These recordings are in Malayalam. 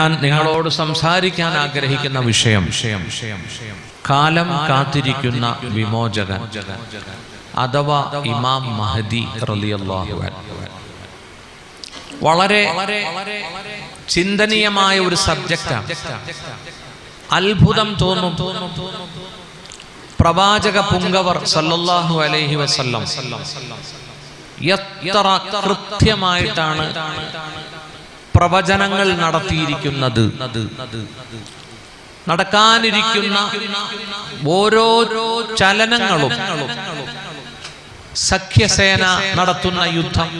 ഞാൻ നിങ്ങളോട് സംസാരിക്കാൻ ആഗ്രഹിക്കുന്ന വിഷയം കാലം കാത്തിരിക്കുന്ന വിമോചകൻ അഥവാ ഇമാം മഹദി റളിയല്ലാഹു അൻഹു. വളരെ ചിന്തനീയമായ ഒരു സബ്ജക്റ്റാണ്. അത്ഭുതം തോന്നും. പ്രവാചക പുങ്കവർ സല്ലല്ലാഹു അലൈഹി വസല്ലം എത്ര കൃത്യമായിട്ടാണ് പ്രവചനങ്ങൾ നടത്തിയിരിക്കുന്നത്. നടക്കാനിരിക്കുന്ന ഓരോ ചലനങ്ങളും, സഖ്യസേന നടത്തുന്ന യുദ്ധം,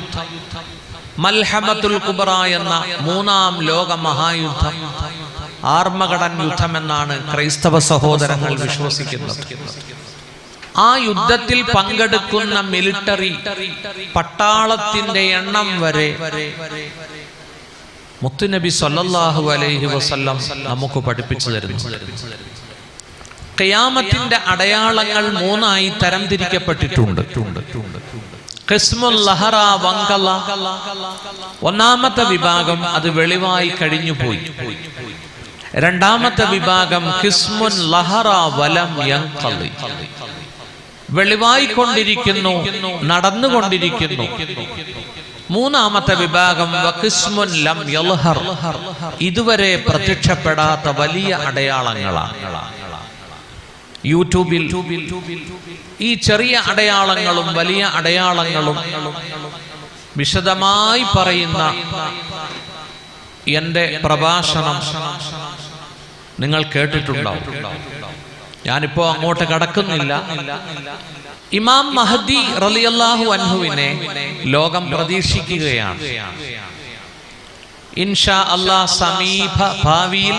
മൽഹമത്തുൽ കുബ്ര എന്ന മൂന്നാം ലോക മഹായുദ്ധം, ആർമഗഡൻ യുദ്ധം എന്നാണ് ക്രൈസ്തവ സഹോദരങ്ങൾ വിശ്വസിക്കുന്നത്. ആ യുദ്ധത്തിൽ പങ്കെടുക്കുന്ന മിലിറ്ററി പട്ടാളത്തിന്റെ എണ്ണം വരെ മുത്തുനബി സല്ലല്ലാഹു അലൈഹി വസല്ലം നമുക്ക് പഠിപ്പിച്ചു തരുന്നു. ഖിയാമത്തിന്റെ അടയാളങ്ങൾ മൂന്നായി തരംതിരിക്കപ്പെട്ടിട്ടുണ്ട്. ഖിസ്മുൽ ലഹറ വങ്കല, ഒന്നാമത്തെ വിഭാഗം അത് വെളിവായി കഴിഞ്ഞുപോയി. രണ്ടാമത്തെ വിഭാഗം ഖിസ്മുൻ ലഹറ വലം യൻഖലി, വെളിവായിക്കൊണ്ടിരിക്കുന്നു, നടന്നുകൊണ്ടിരിക്കുന്നു. മൂന്നാമത്തെ വിഭാഗം വഖിസ്മുൻ ലം യൽഹർ, ഇതുവരെ പ്രത്യക്ഷപ്പെടാത്ത വലിയ അടയാളങ്ങളാണ്. യൂട്യൂബിൽ ഈ ചെറിയ അടയാളങ്ങളും വലിയ അടയാളങ്ങളും വിശദമായി പറയുന്ന എൻ്റെ പ്രഭാഷണം നിങ്ങൾ കേട്ടിട്ടുണ്ടാവും. ഞാനിപ്പോ അങ്ങോട്ട് കടക്കുന്നില്ല. ഇമാം മഹദി റളിയല്ലാഹു അൻഹുവിനെ ലോകം പ്രതീക്ഷിക്കുകയാണ്. ഇൻഷാ അല്ലാഹ് സമീപ ഭാവിയിൽ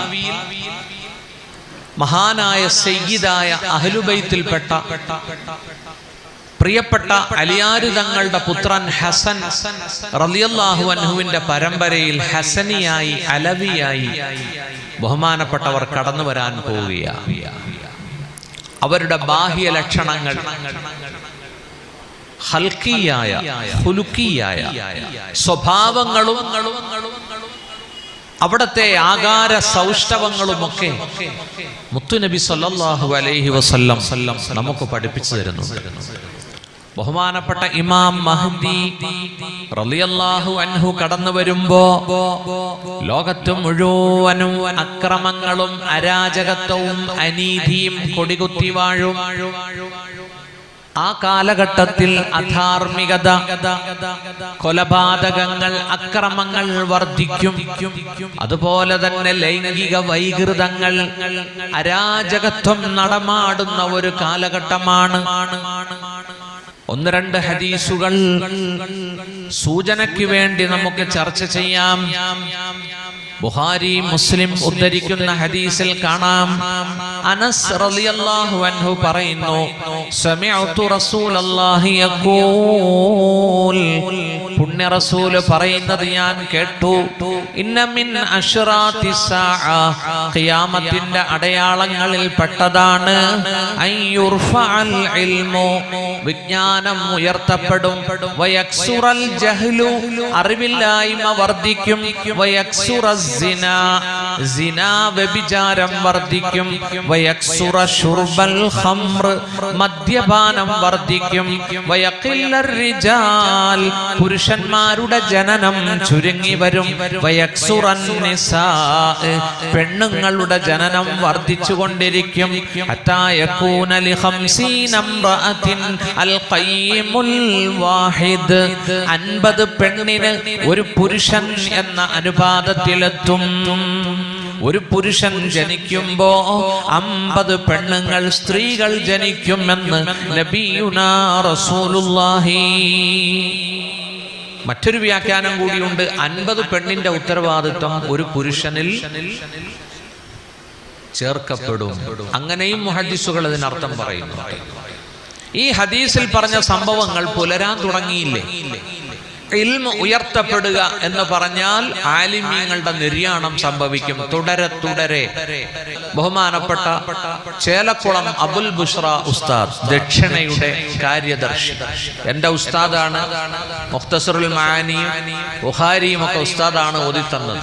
മഹാനായ സയ്യിദായ അഹ്ലുബൈത്തിൽപ്പെട്ട പ്രിയപ്പെട്ട അലിയാർ തങ്ങളുടെ പുത്രൻ ഹസൻ റളിയല്ലാഹു അൻഹുവിന്റെ പരമ്പരയിൽ ഹസനിയായി, അലവിയായി ബഹുമാനപ്പെട്ടവർ കടന്നു വരാൻ പോവുകയാണ്. അവരുടെ ബാഹ്യ ലക്ഷണങ്ങൾ ഹൽക്കിയായ, ഹുലുക്കിയായ സ്വഭാവങ്ങളും അവിടത്തെ ആകാര സൗഷ്ഠവങ്ങളുമൊക്കെ മുത്തുനബി സല്ലല്ലാഹു അലൈഹി വസല്ലം നമുക്ക് പഠിപ്പിച്ചു തരുന്നുണ്ട്. ബഹുമാനപ്പെട്ട ഇമാം മഹദി റളിയല്ലാഹു അൻഹു കടന്നു വരുമ്പോ ലോകത്ത് മുഴുവനും അക്രമങ്ങളും അരാജകത്വവും അനീതിയും കൊടികുത്തി വാഴും. ആ കാലഘട്ടത്തിൽ അധാർമികത, കൊലപാതകങ്ങൾ, അക്രമങ്ങൾ വർദ്ധിക്കും. അതുപോലെ തന്നെ ലൈംഗിക വൈകൃതങ്ങൾ, അരാജകത്വം നടമാടുന്ന ഒരു കാലഘട്ടമാണ്. ഒന്ന് രണ്ട് ഹദീസുകൾ സൂചനയ്ക്ക് വേണ്ടി നമുക്ക് ചർച്ച ചെയ്യാം. ബുഖാരി, മുസ്ലിം ഉദ്ധരിക്കുന്ന ഹദീസിൽ കാണാം, അനസ് റളിയല്ലാഹു അൻഹു പറയുന്നു, സമിഅതു റസൂലല്ലാഹി യഖൂൽ, പുണ്യ റസൂൽ പറയുന്നത് ഞാൻ കേട്ടു, ഇന്ന മിൻ അശ്റാത്തി സാഅ, ഖിയാമത്തിന്റെ അടയാളങ്ങളിൽ പെട്ടതാണ് അയ്യുർഫഅൽ ഇൽമു, വിജ്ഞാനം ഉയർത്തപ്പെടും, വയക്സുറൽ ജഹ്ലു, അറിവില്ലായ്മ വർദ്ധിക്കും, വയക്സുറസ് സിനാ, സിനാ വ്യഭിചാരം വർദ്ധിക്കും, വയക്സുറ ശുർബൽ ഖംർ, മദ്യപാനം വർദ്ധിക്കും, വയഖില്ലർ റിജാൽ, പുരുഷന്മാരുടെ ജനനം ചുരുങ്ങി വരും, വയക്സുറൻ നിസാ, പെണ്ണുങ്ങളുടെ ജനനം വർദ്ധിച്ചുകൊണ്ടിരിക്കും, ഹത്താ യകൂന ലി 50 ഇംറഅത്തിൻ അൽ ഖയ്യിമുൽ വാഹിദ്, 50 പെണ്ണിന് ഒരു പുരുഷൻ എന്ന അനുപാതത്തിലെത്തും. ഒരു പുരുഷൻ ജനിക്കുമ്പോ 50 പെണ്ണുങ്ങൾ, സ്ത്രീകൾ ജനിക്കുമെന്ന് നബിയുനാ റസൂലുള്ളാഹി. മറ്റൊരു വ്യാഖ്യാനം കൂടിയുണ്ട്, 50 പെണ്ണിന്റെ ഉത്തരവാദിത്വം ഒരു പുരുഷനിൽ ചേർക്കപ്പെടും. അങ്ങനെയും മുഹദ്ദിസുകൾ അതിനർത്ഥം പറയുന്നു. ഈ ഹദീസിൽ പറഞ്ഞ സംഭവങ്ങൾ പുലരാൻ തുടങ്ങിയില്ലേ? ഇൽമ് ഉയർത്തപ്പെടുക എന്ന് പറഞ്ഞാൽ ആലിമീങ്ങളുടെ നിര്യാണം സംഭവിക്കും. തുടരെ ബഹുമാനപ്പെട്ട ചേലക്കുളം അബുൽ ബുഷ്റ ഉസ്താദ്, ദക്ഷിണയുടെ കാര്യദർശി, എന്റെ ഉസ്താദാണ്. മുഖ്തസറുൽ മആനിയും ബുഖാരിയും ഒക്കെ ഉസ്താദാണ് ഓതിത്തന്നത്.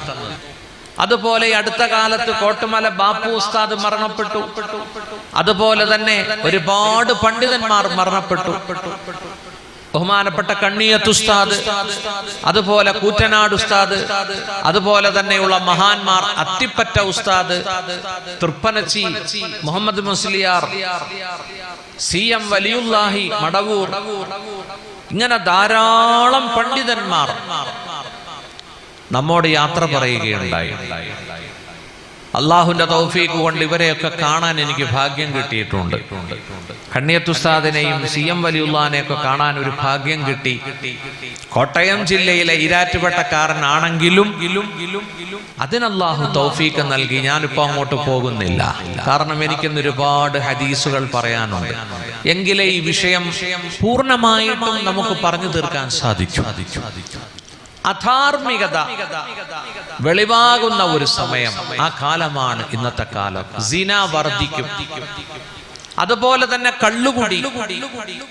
അതുപോലെ അടുത്ത കാലത്ത് കോട്ടുമല ബാപ്പു ഉസ്താദ് മരണപ്പെട്ടു. അതുപോലെ തന്നെ ഒരുപാട് പണ്ഡിതന്മാർ മരണപ്പെട്ടു. ബഹുമാനപ്പെട്ട കണ്ണിയത്ത് ഉസ്താദ്, അതുപോലെ കൂറ്റനാട് ഉസ്താദ്, അതുപോലെ തന്നെയുള്ള മഹാന്മാർ അത്തിപ്പറ്റ ഉസ്താദ്, തൃപ്പനച്ചി മുഹമ്മദ് മുസ്ലിയാർ, CM വലിയുല്ലാഹി മടവൂർ, ഇങ്ങനെ ധാരാളം പണ്ഡിതന്മാർ നമ്മോട് യാത്ര പറയുകയുണ്ടായി. അള്ളാഹുവിന്റെ തൗഫീഖ് കൊണ്ട് ഇവരെയൊക്കെ കാണാൻ എനിക്ക് ഭാഗ്യം കിട്ടിയിട്ടുണ്ട്. കണ്ണിയത്ത് ഉസ്താദിനെയും CM വലിയുള്ളാനെയൊക്കെ കാണാൻ ഒരു ഭാഗ്യം കിട്ടി. കോട്ടയം ജില്ലയിലെ ഇരാറ്റുപേട്ടക്കാരനാണെങ്കിലും അതിനല്ലാഹു തൗഫീഖ് നൽകി. ഞാനിപ്പോ അങ്ങോട്ട് പോകുന്നില്ല, കാരണം എനിക്കിന്ന് ഒരുപാട് ഹദീസുകൾ പറയാനുണ്ട്. എങ്കിലേ ഈ വിഷയം പൂർണ്ണമായിട്ടും നമുക്ക് പറഞ്ഞു തീർക്കാൻ സാധിക്കും. അധാർമികത വെളിവാകുന്ന ഒരു സമയം, ആ കാലമാണ് ഇന്നത്തെ കാലം. സിന വർദ്ധിക്കും. അതുപോലെ തന്നെ കള്ളുകുടി,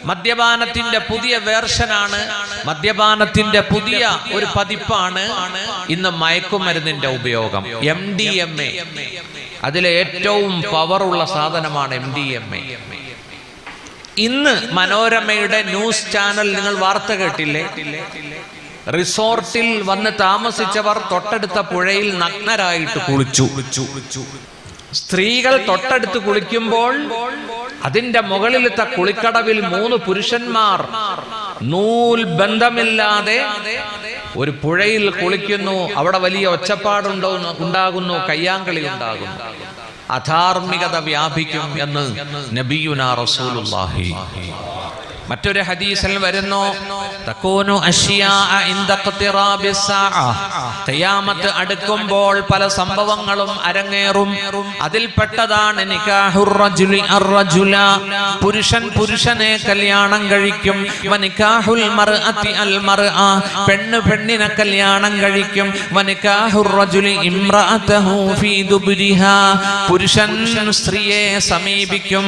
മദ്യപാനത്തിന്റെ പുതിയ വേർഷനാണ്, മദ്യപാനത്തിന്റെ പുതിയ ഒരു പതിപ്പാണ് ഇന്ന് മയക്കുമരുന്നിന്റെ ഉപയോഗം. MDMA, അതിലെ ഏറ്റവും പവറുള്ള സാധനമാണ് MDMA. ഇന്ന് മനോരമയുടെ ന്യൂസ് ചാനൽ നിങ്ങൾ വാർത്ത കേട്ടില്ലേ? റിസോർട്ടിൽ വന്ന് താമസിച്ചവർ തൊട്ടടുത്ത പുഴയിൽ നഗ്നരായിട്ട് കുളിച്ചു. സ്ത്രീകൾ തൊട്ടടുത്ത് കുളിക്കുമ്പോൾ അതിന്റെ മുകളിലത്തെ കുളിക്കടവിൽ 3 പുരുഷന്മാർ നൂൽ ബന്ധമില്ലാതെ ഒരു പുഴയിൽ കുളിക്കുന്നു. അവിടെ വലിയ ഒച്ചപ്പാടുണ്ടാകുന്നു, കയ്യാങ്കളി ഉണ്ടാകുന്നു. അധാർമികത വ്യാപിക്കും എന്ന് നബിയുനാ റസൂലുള്ളാഹി. മറ്റൊരു ഹദീസിൽ വരുന്നു, തകൂനു അശ്യാഅ ഇൻദ ഖിറാബിസ് സാഅ, ഖിയാമത്ത് അടുക്കുമ്പോൾ പല സംഭവങ്ങളും അരങ്ങേറും. അതിൽപ്പെട്ടതാണ് നികാഹുർ റജുലി അർറജുല, പുരുഷൻ പുരുഷനെ കല്യാണം കഴിക്കും. വനികാഹുൽ മർഅതി അൽ മർഅ, പെണ്ണ് പെണ്ണിനെ കല്യാണം കഴിക്കും. വനികാഹുർ റജുലി ഇംറഅതഹു ഫീ ദുബ്രിഹാ, പുരുഷൻ സ്ത്രീയെ സമീപിക്കും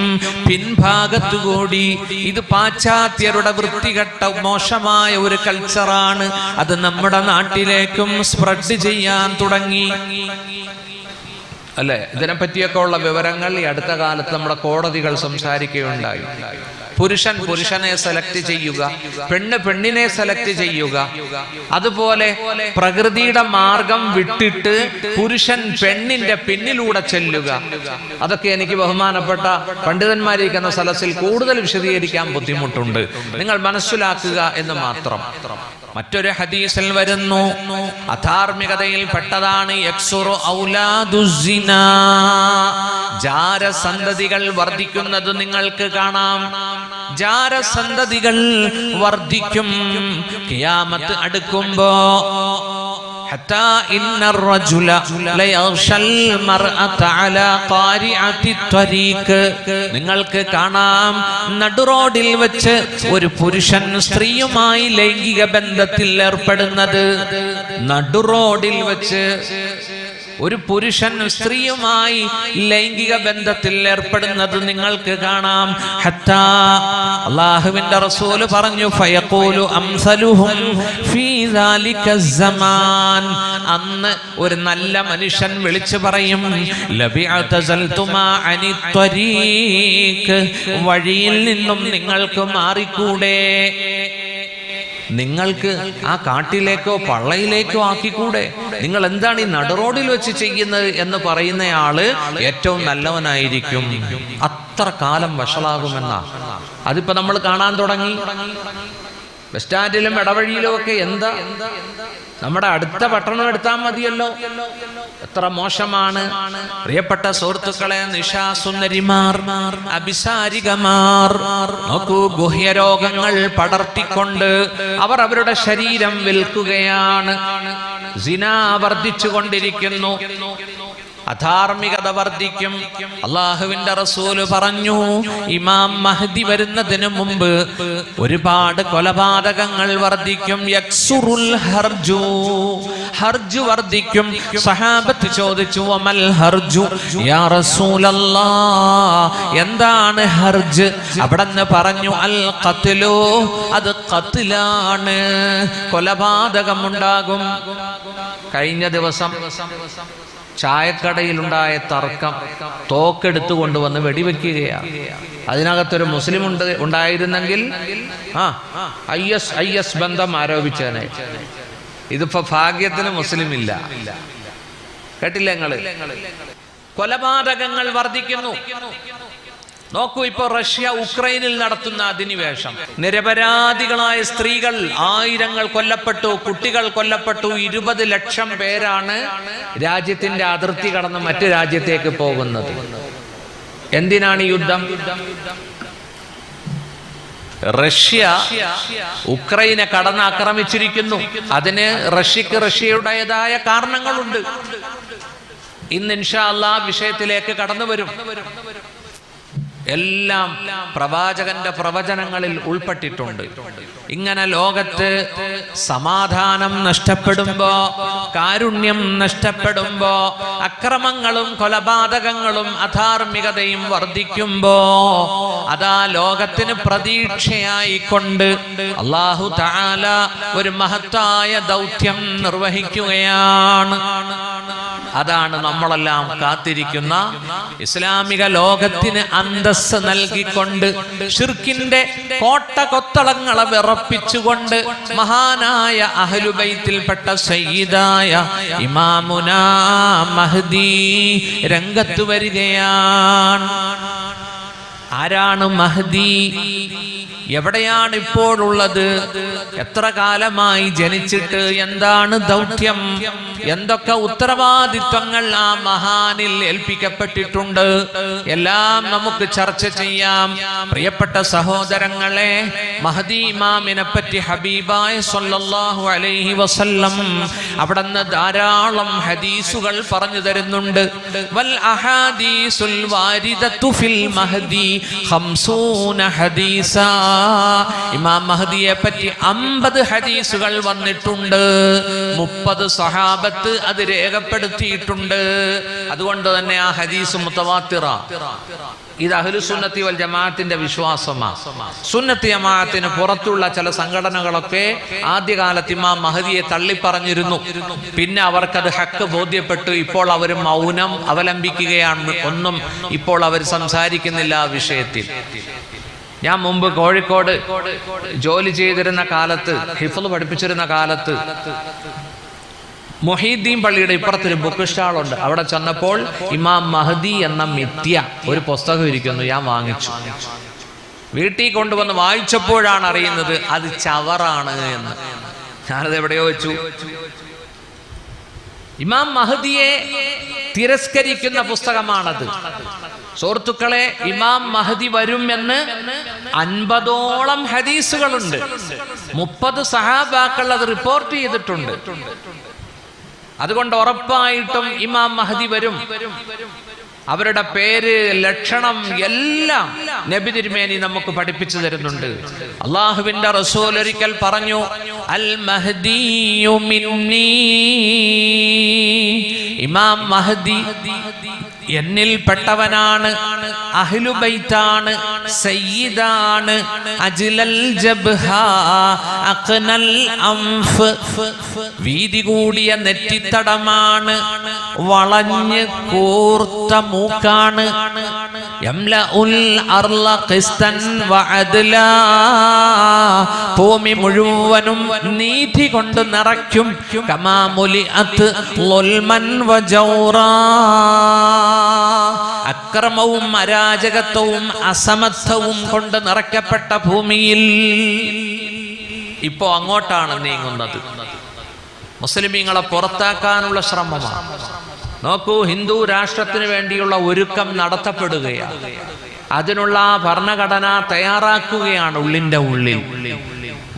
പിൻഭാഗത്തുകൂടി. ഇത് പാശ്ചാത്യരുടെ വൃത്തികെട്ട മോശമായ ഒരു കൾച്ചറാണ്. അത് നമ്മുടെ നാട്ടിലേക്കും സ്പ്രെഡ് ചെയ്യാൻ തുടങ്ങി അല്ലെ? ഇതിനെപ്പറ്റിയൊക്കെ ഉള്ള വിവരങ്ങൾ ഈ അടുത്ത കാലത്ത് നമ്മുടെ കോടതികൾ സംസാരിക്കുകയുണ്ടായി. പുരുഷൻ പുരുഷനെ സെലക്ട് ചെയ്യുക, പെണ്ണ് പെണ്ണിനെ സെലക്ട് ചെയ്യുക, അതുപോലെ പ്രകൃതിയുടെ മാർഗം വിട്ടിട്ട് പുരുഷൻ പെണ്ണിന്റെ പിന്നിലൂടെ ചെല്ലുക. അതൊക്കെ എനിക്ക് ബഹുമാനപ്പെട്ട പണ്ഡിതന്മാരിരിക്കുന്ന സദസ്സിൽ കൂടുതൽ വിശദീകരിക്കാൻ ബുദ്ധിമുട്ടുണ്ട്. നിങ്ങൾ മനസ്സിലാക്കുക എന്ന് മാത്രം. മറ്റൊരു ഹദീസിൽ വരുന്നു, അധാർമികതയിൽ പെട്ടതാണ് യക്സുറു ഔലാദുസ്സിനാ, ജാരസന്തതികൾ വർദ്ധിക്കുന്നത് നിങ്ങൾക്ക് കാണാം. ജാരസന്തതികൾ വർദ്ധിക്കും ഖിയാമത്ത് അടുക്കുമ്പോ. ഹത്താ ഇന്നർ റജുല ലയഗ്ശൽ മർഅത അലാ ഖാരിഅതി ത്വരീഖ്, നിങ്ങൾക്ക് കാണാം നടുറോഡിൽ വെച്ച് ഒരു പുരുഷൻ സ്ത്രീയുമായി ലൈംഗിക ബന്ധത്തിൽ ഏർപ്പെടുന്നത്. നടുറോഡിൽ വെച്ച് ഒരു പുരുഷൻ സ്ത്രീയുമായി ലൈംഗിക ബന്ധത്തിൽ ഏർപ്പെടുന്നത് നിങ്ങൾക്ക് കാണാം. ഹത്താ അല്ലാഹുവിന്റെ റസൂൽ പറഞ്ഞു, ഫയഖൂലു അംസലുഹും ഫീ ദാലിക സമാൻ, അന്ന് ഒരു നല്ല മനുഷ്യൻ വിളിച്ചു പറയും, ലബിഅതസൽതുമാ അനി ത്വരീഖ്, വഴിയിൽ നിന്നും നിങ്ങൾക്ക് മാറിക്കൂടെ, നിങ്ങൾക്ക് ആ കാട്ടിലേക്കോ പള്ളയിലേക്കോ ആക്കിക്കൂടെ, നിങ്ങൾ എന്താണ് ഈ നടുറോഡിൽ വെച്ച് ചെയ്യുന്നത് എന്ന് പറയുന്നയാള് ഏറ്റവും നല്ലവനായിരിക്കും. അത്ര കാലം വഷളാകുമെന്നാ. അതിപ്പോ നമ്മൾ കാണാൻ തുടങ്ങി. ബസ് സ്റ്റാൻഡിലും ഇടവഴിയിലും ഒക്കെ എന്താ, നമ്മുടെ അടുത്ത പട്ടണം എടുത്താൽ മതിയല്ലോ, എത്ര മോശമാണ്. പ്രിയപ്പെട്ട സുഹൃത്തുക്കളെ, നിശാസുന്ദരിമാർ, അഭിസാരികമാർ, നോക്കൂ, ഗുഹ്യരോഗങ്ങൾ പടർത്തിക്കൊണ്ട് അവർ അവരുടെ ശരീരം വിൽക്കുകയാണ്. സിന വർദ്ധിച്ചുകൊണ്ടിരിക്കുന്നു. അധാർമികത വർദ്ധിക്കും. അള്ളാഹുവിന്റെ റസൂല് പറഞ്ഞു, ഇമാം മഹ്ദി വരുന്നതിന് മുമ്പ് ഒരുപാട് കൊലപാതകങ്ങൾ വർദ്ധിക്കും. യക്സുറുൽ ഹർജു, ഹർജ് വർദ്ധിക്കും. സഹാബത്ത് ചോദിച്ചു, വമൽ ഹർജു യാ റസൂലല്ലാഹ്, എന്താണ് ഹർജ്? അവിടെന്ന് പറഞ്ഞു, അൽ ഖത്ലു, അത് ഖത്ലാണ്, കൊലപാതകമുണ്ടാകും. കഴിഞ്ഞ ദിവസം ചായക്കടയിലുണ്ടായ തർക്കം തോക്കെടുത്തു കൊണ്ടുവന്ന് വെടിവെക്കുകയാണ്. അതിനകത്തൊരു മുസ്ലിം ഉണ്ടായിരുന്നെങ്കിൽ IS ബന്ധം ആരോപിച്ചേനെ. ഇതിപ്പോ ഭാഗ്യത്തിന് മുസ്ലിം ഇല്ല. കേട്ടില്ല നിങ്ങള്? കൊലപാതകങ്ങൾ വർദ്ധിക്കുന്നു. നോക്കൂ, ഇപ്പൊ റഷ്യ ഉക്രൈനിൽ നടത്തുന്ന അധിനിവേശം, നിരപരാധികളായ സ്ത്രീകൾ ആയിരങ്ങൾ കൊല്ലപ്പെട്ടു, കുട്ടികൾ കൊല്ലപ്പെട്ടു. 20 ലക്ഷം പേരാണ് രാജ്യത്തിന്റെ അതിർത്തി കടന്ന് മറ്റു രാജ്യത്തേക്ക് പോകുന്നത്. എന്തിനാണ് ഈ യുദ്ധം? റഷ്യ ഉക്രൈനെ കടന്നാക്രമിച്ചിരിക്കുന്നു. അതിന് റഷ്യയുടേതായ കാരണങ്ങളുണ്ട്. ഇന്ന് ഇൻഷാ അല്ലാഹ് വിഷയത്തിലേക്ക് കടന്നു വരും. എല്ലാം പ്രവാചകന്റെ പ്രവചനങ്ങളിൽ ഉൾപ്പെട്ടിട്ടുണ്ട്. ഇങ്ങനെ ലോകത്ത് സമാധാനം നഷ്ടപ്പെടുമ്പോ, കാരുണ്യം നഷ്ടപ്പെടുമ്പോ, അക്രമങ്ങളും കൊലപാതകങ്ങളും അധാർമികതയും വർദ്ധിക്കുമ്പോ, അതാ ലോകത്തിന് പ്രതീക്ഷയായിക്കൊണ്ട് അല്ലാഹു തആല ഒരു മഹത്തായ ദൗത്യം നിർവഹിക്കുകയാണ്. അതാണ് നമ്മളെല്ലാം കാത്തിരിക്കുന്ന ഇസ്ലാമിക ലോകത്തിന് അന്തസ്സ് നൽകിക്കൊണ്ട്, ശിർക്കിന്റെ കോട്ടകൊത്തളങ്ങളെ വിറപ്പിച്ചുകൊണ്ട് മഹാനായ അഹ്ലുബൈത്തിൽപ്പെട്ട സയ്യിദായ ഇമാമുനാ മഹ്ദി രംഗത്ത് വരികയാണ്. ആരാണ് മഹ്ദി? എവിടെയാണ് ഇപ്പോഴുള്ളത്? എത്ര കാലമായി ജനിച്ചിട്ട്? എന്താണ് ദൗത്യം? എന്തൊക്കെ ഉത്തരവാദിത്വങ്ങൾ ആ മഹാനിൽ ഏൽപ്പിക്കപ്പെട്ടിട്ടുണ്ട്? എല്ലാം നമുക്ക് ചർച്ച ചെയ്യാം. പ്രിയപ്പെട്ട സഹോദരങ്ങളെ, മഹ്ദി ഇമാമിനെ പറ്റി ഹബീബായ സ്വല്ലല്ലാഹു അലൈഹി വസല്ലം അവിടുന്ന് ധാരാളം ഹദീസുകൾ പറഞ്ഞു തരുന്നുണ്ട്. വൽ അഹാദീസുൽ വാരിദതു ഫിൽ മഹ്ദി 50 ഹദീസാ. ഇമാം മഹ്ദിയെ പറ്റി 50 ഹദീസുകൾ വന്നിട്ടുണ്ട്. 30 സഹാബത്ത് അത് രേഖപ്പെടുത്തിയിട്ടുണ്ട്. അതുകൊണ്ട് തന്നെ ആ ഹദീസ് മുത്തവാത്തിറ. ഇത് അഹ്ലുസുന്നത്തി വൽ ജമാഅത്തിന്റെ വിശ്വാസമാണ്. സുന്നത്തി ജമാഅത്തിന് പുറത്തുള്ള ചില സംഘടനകളൊക്കെ ആദ്യകാലത്ത് ഇമാം മഹ്ദിയെ തള്ളിപ്പറഞ്ഞിരുന്നു. പിന്നെ അവർക്കത് ഹക്ക് ബോധ്യപ്പെട്ടു. ഇപ്പോൾ അവർ മൗനം അവലംബിക്കുകയാണ്. ഒന്നും ഇപ്പോൾ അവർ സംസാരിക്കുന്നില്ല ആ വിഷയത്തിൽ. ഞാൻ മുമ്പ് കോഴിക്കോട് ജോലി ചെയ്തിരുന്ന കാലത്ത്, ഹിഫ്ള് പഠിപ്പിച്ചിരുന്ന കാലത്ത്, മുഹീദ്ദീൻ പള്ളിയുടെ ഇപ്പുറത്തൊരു ബുക്ക് സ്റ്റാളുണ്ട്. അവിടെ ചെന്നപ്പോൾ ഇമാം മഹ്ദി എന്ന മിഥ്യ ഒരു പുസ്തകം ഇരിക്കുന്നു. ഞാൻ വാങ്ങിച്ചു. വീട്ടിൽ കൊണ്ടുവന്ന് വായിച്ചപ്പോഴാണ് അറിയുന്നത് അത് ചവറാണ് എന്ന്. ഞാനത് എവിടെയോ വെച്ചു. ഇമാം മഹ്ദിയെ തിരസ്കരിക്കുന്ന പുസ്തകമാണത്. സുഹൃത്തുക്കളെ, ഇമാം മഹ്ദി വരും എന്ന് 50ഓളം ഹദീസുകളുണ്ട്. 30 സഹാബാക്കൾ അത് റിപ്പോർട്ട് ചെയ്തിട്ടുണ്ട്. അതുകൊണ്ട് ഉറപ്പായിട്ടും ഇമാം മഹ്ദി വരും. അവരുടെ പേര്, ലക്ഷണം എല്ലാം നബി തിരുമേനി നമുക്ക് പഠിപ്പിച്ചു തരുന്നുണ്ട്. അള്ളാഹുവിന്റെ റസൂൽ ഒരിക്കൽ പറഞ്ഞു, അൽ മഹ്ദിയു മിന്നീ, ഇമാം മഹ്ദി എന്നിൽ പെട്ടവനാണ്, അഹ്ലുബൈത്താണ്, സയ്യിദാണ്, അജ്ലൽ ജബ്ഹ അഖ്നൽ അംഫ്, വീതി കൂടിയ നെറ്റിത്തടമാണ്, വളഞ്ഞ് കൂർത്ത മൂക്കാണ്, യംലഉൽ അർള ഖിസ്തൻ വഅദ്ലാ, ഭൂമി മുഴുവനും നീതി കൊണ്ട് നിറയ്ക്കും, കമാ മുലിഅത് ളുൽമൻ വജൗറാ, അക്രമവും അരാജകത്വവും അസമത്വവും കൊണ്ട് നിറയ്ക്കപ്പെട്ട ഭൂമിയിൽ. ഇപ്പോ അങ്ങോട്ടാണ് നീങ്ങുന്നത്. മുസ്ലിമീങ്ങളെ പുറത്താക്കാനുള്ള ശ്രമമാണ്. നോക്കൂ, ഹിന്ദു രാഷ്ട്രത്തിന് വേണ്ടിയുള്ള ഒരുക്കം നടത്തപ്പെടുകയാണ്. അതിനുള്ള ഭരണഘടന തയ്യാറാക്കുകയാണ് ഉള്ളിന്റെ ഉള്ളിൽ.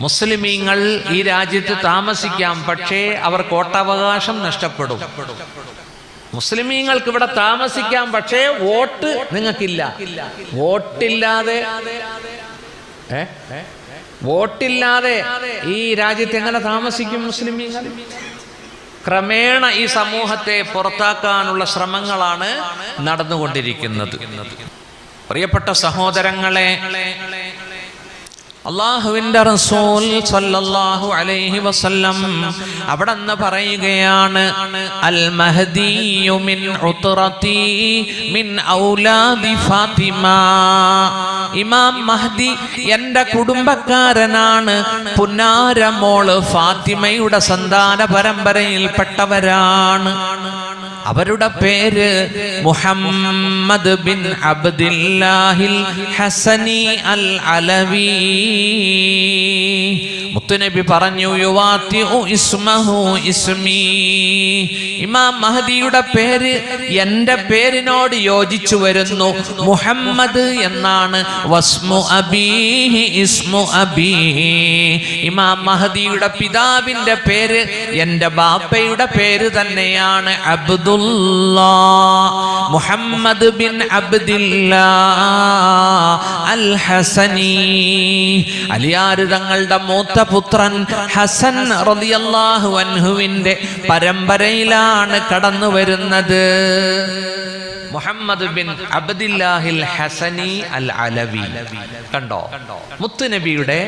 മുസ്ലിമീങ്ങൾ ഈ രാജ്യത്ത് താമസിക്കാം, പക്ഷേ അവർക്ക് വോട്ടവകാശം നഷ്ടപ്പെടും. മുസ്ലിമീങ്ങൾക്ക് ഇവിടെ താമസിക്കാം, പക്ഷേ വോട്ട് നിങ്ങൾക്കില്ല. വോട്ടില്ലാതെ ഈ രാജ്യത്ത് എങ്ങനെ താമസിക്കും മുസ്ലിമീങ്ങൾ? ക്രമേണ ഈ സമൂഹത്തെ പുറത്താക്കാനുള്ള ശ്രമങ്ങളാണ് നടന്നുകൊണ്ടിരിക്കുന്നത്. പ്രിയപ്പെട്ട സഹോദരങ്ങളെ, അല്ലാഹുവിന്റെ റസൂൽ സ്വല്ലല്ലാഹു അലൈഹി വസല്ലം അവിടെന്ന് പറയുകയാണ്, അൽ മഹ്ദിയു മിൻ ഉത്റതി മിൻ ഔലാദി ഫാത്തിമ. ഇമാം മഹ്ദി എൻ്റെ കുടുംബക്കാരനാണ്, പുന്നാര മോള് ഫാത്തിമയുടെ സന്താന പരമ്പരയിൽപ്പെട്ടവരാണ്. അവരുടെ പേര് മുഹമ്മദ് ബിൻ അബ്ദില്ലാഹിൽ ഹസനി അൽ അലവി. മുത്തുനബി പറഞ്ഞു, യുവാത്തിഉ ഇസ്മഹു ഇസ്മി. ഇമാം മഹദിയുടെ പേര് എൻ്റെ പേരിനോട് യോജിച്ചു വരുന്നു, മുഹമ്മദ് എന്നാണ്. വസ്മു അബീഹി ഇസ്മു അബീഹി. ഇമാം മഹദിയുടെ പിതാവിൻ്റെ പേര് എൻ്റെ ബാപ്പയുടെ പേര് തന്നെയാണ്, അബ്ദുല്ലാഹ് മുഹമ്മദ് ബിൻ അബ്ദില്ലാഹ് അൽ ഹസനി. അലിയാർ തങ്ങളുടെ മൂത്ത പുത്രൻ ഹസൻ റളിയല്ലാഹു അൻഹുവിന്റെ പരമ്പരയിലാണ് കടന്നു വരുന്നത്. മുഹമ്മദ് ബിൻ അബ്ദില്ലാഹിൽ ഹസനി അൽ അലവി. കണ്ടോ, മുത്തുനബിയുടെ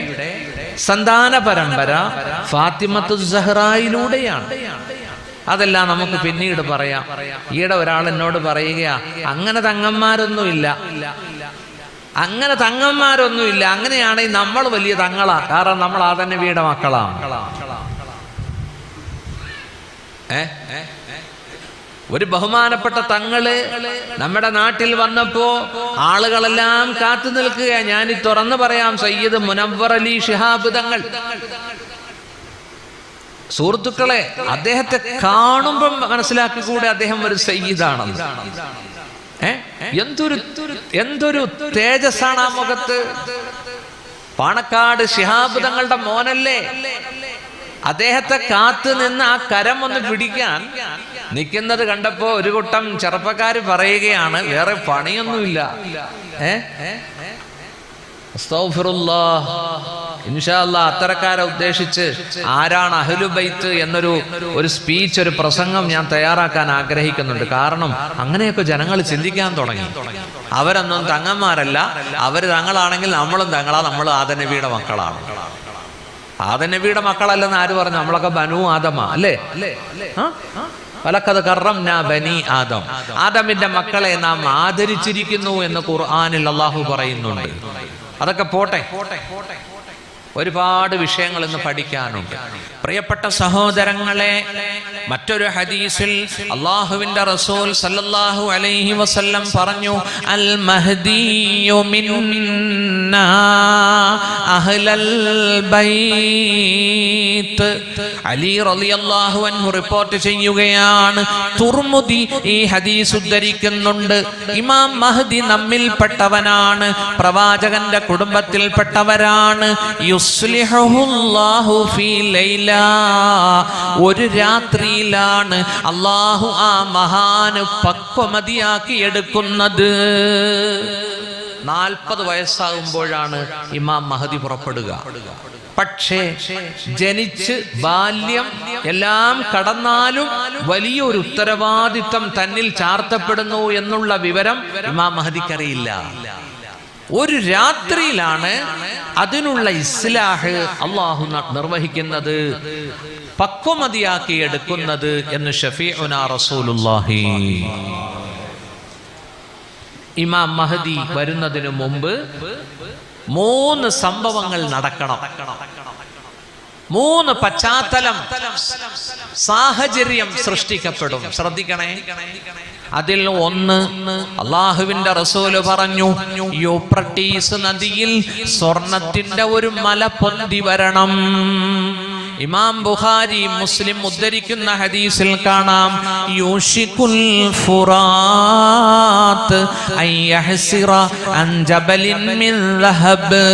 സന്താന പരമ്പര ഫാത്തിമത്തു സഹ്റായിലൂടെയാണ്. അതെല്ലാം നമുക്ക് പിന്നീട് പറയാം. ഈയിടെ ഒരാൾ എന്നോട് പറയുകയാ, അങ്ങനെ തങ്ങന്മാരൊന്നുമില്ല, അങ്ങനെയാണെങ്കിൽ നമ്മൾ വലിയ തങ്ങളാ, കാരണം നമ്മൾ ആദം നബിയുടെ മക്കളാണ്. ഒരു ബഹുമാനപ്പെട്ട തങ്ങള് നമ്മുടെ നാട്ടിൽ വന്നപ്പോ ആളുകളെല്ലാം കാത്തു നിൽക്കുക. ഞാനീ തുറന്നു പറയാം, സയ്യിദ് മുനവ്വർ അലി ശിഹാബ് തങ്ങൾ. സുഹൃത്തുക്കളെ, അദ്ദേഹത്തെ കാണുമ്പം മനസ്സിലാക്കിക്കൂടെ അദ്ദേഹം ഒരു സയ്യിദാണെന്ന്. എന്തൊരു തേജസ്സാണ് ആ മുഖത്ത്. പാണക്കാട് ശിഹാബ് തങ്ങളുടെ മോനല്ലേ. അദ്ദേഹത്തെ കാത്തു നിന്ന് ആ കരം ഒന്ന് പിടിക്കാൻ നിൽക്കുന്നത് കണ്ടപ്പോ ഒരു കൂട്ടം ചെറുപ്പക്കാര് പറയുകയാണ്, വേറെ പണിയൊന്നുമില്ല. അസ്തഗ്ഫിറുല്ലാഹ്. ഇൻഷാ അല്ലാഹ് അത്തരക്കാരെ ഉദ്ദേശിച്ച് ആരാണ് അഹ്ലുബൈത്ത് എന്നൊരു സ്പീച്ച്, ഒരു പ്രസംഗം ഞാൻ തയ്യാറാക്കാൻ ആഗ്രഹിക്കുന്നുണ്ട്. കാരണം അങ്ങനെയൊക്കെ ജനങ്ങൾ ചിന്തിക്കാൻ തുടങ്ങി. അവരൊന്നും തങ്ങന്മാരല്ല, അവര് തങ്ങളാണെങ്കിൽ നമ്മളും തങ്ങളാ, നമ്മൾ ആദം നബിയുടെ മക്കളാണ്. ആദം നബിയുടെ മക്കളല്ലെന്ന് ആര് പറഞ്ഞു? നമ്മളൊക്കെ ബനു ആദമാ അല്ലേ? വലഖദ് കറംനാ ബനി ആദം. ആദമിന്റെ മക്കളെ നാം ആദരിച്ചിരിക്കുന്നു എന്ന് ഖുർആനിൽ അല്ലാഹു പറയുന്നുണ്ട്. അതൊക്കെ പോട്ടെ, ഒരുപാട് വിഷയങ്ങൾ ഇന്ന് പഠിക്കാനുണ്ട്. പ്രിയപ്പെട്ട സഹോദരങ്ങളെ, മറ്റൊരു ഹദീസിൽ അല്ലാഹുവിന്റെ റസൂൽ സല്ലല്ലാഹു അലൈഹി വസല്ലം പറഞ്ഞു, അൽ മഹ്ദിയു മിന്നാ അഹ്ലൽ ബൈത്ത്. അലി റളിയല്ലാഹു അൻഹു റിപ്പോർട്ട് ചെയ്യുകയാണ്, തുർമുദി ഈ ഹദീസ് ഉദ്ധരിക്കുന്നുണ്ട്. ഇമാം മഹ്ദി നമ്മിൽപ്പെട്ടവനാണ്, പ്രവാചകന്റെ കുടുംബത്തിൽപ്പെട്ടവരാണ്. യുസ്ലിഹുല്ലാഹു ഫീ ലൈല. ഒരു രാത്രിയിലാണ് അല്ലാഹു ആ മഹാന് പക്വമതിയാക്കി എടുക്കുന്നത്. 40 വയസ്സാകുമ്പോഴാണ് ഇമാം മഹദി പുറപ്പെടുക. പക്ഷേ ജനിച്ച് ബാല്യം എല്ലാം കടന്നാലും വലിയൊരു ഉത്തരവാദിത്വം തന്നിൽ ചാർത്തപ്പെടുന്നു എന്നുള്ള വിവരം ഇമാം മഹദിക്കറിയില്ല. ഒരു രാത്രിയിലാണ് അതിനുള്ള ഇസ്ലാഹ് അല്ലാഹു നിർവഹിക്കുന്നത്, പക്വമതിയാക്കി എടുക്കുന്നത് എന്ന് ഷഫീഉനാ റസൂലുള്ളാഹി. ഇമാം മഹദി വരുന്നതിനു മുമ്പ് 3 സംഭവങ്ങൾ നടക്കണം. 3 പശ്ചാത്തലം, സാഹചര്യം സൃഷ്ടിക്കപ്പെടും. ശ്രദ്ധിക്കണേ. അതിൽ ഒന്ന്, അള്ളാഹുവിന്റെ റസൂല് പറഞ്ഞു, യൂഫ്രട്ടീസ് നദിയിൽ സ്വർണത്തിന്റെ ഒരു മല പൊന്തി വരണം. ഇമാം ബുഖാരി മുസ്ലിം ഉദ്ധരിക്കുന്ന ഹദീസിൽ കാണാം, യൂഷികുൽ ഫുറാത്ത് അൻ യഹ്സിറ അൻ ജബലിൻ മിൻ ദഹബ്.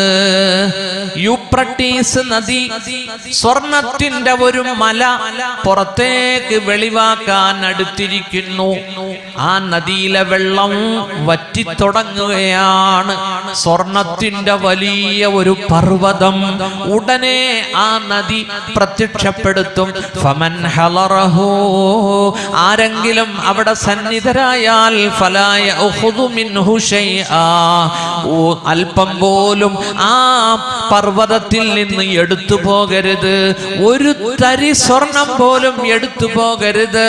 യൂഫ്രട്ടീസ് നദി സ്വർണത്തിന്റെ ഒരു മല പുറത്തേക്ക് വെളിവാക്കാൻ അടുത്തിരിക്കുന്നു. ആ നദിയിലെ വെള്ളം വറ്റിത്തുടങ്ങുകയാണ്. സ്വർണത്തിന്റെ വലിയ ഒരു പർവ്വതം ഉടനെ ആ നദി പ്രത്യക്ഷപ്പെടുത്തും. ഫമൻ ഹലറഹു, ആരെങ്കിലും അവിടെ സന്നിധരായാൽ ഫലാ യഖുദു മിൻഹു ശൈആ, അല്പം പോലും ആ പർവ്വതത്തിൽ നിന്ന് എടുത്തു പോകരുത്. ഒരു തരി സ്വർണം പോലും എടുത്തു പോകരുത്.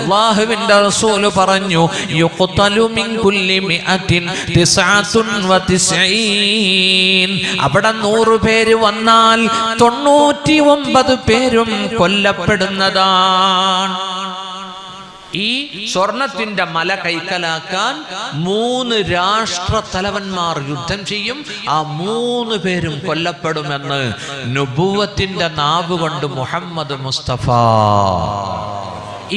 അല്ലാഹുവിന്റെ റസൂൽ പറഞ്ഞു, യുഖ്തലു മിൻ കുല്ലി മിഅത്തിൻ 99, അവിടെ 100 പേര് വന്നാൽ 99 പേരും കൊല്ലപ്പെടുന്നതാണ്. ഈ സ്വർണത്തിന്റെ മല കൈക്കലാക്കാൻ 3 രാഷ്ട്ര തലവന്മാർ യുദ്ധം ചെയ്യും. ആ 3 പേരും കൊല്ലപ്പെടുമെന്ന് നുബുവത്തിന്റെ നാവ് കൊണ്ട് മുഹമ്മദ് മുസ്തഫ.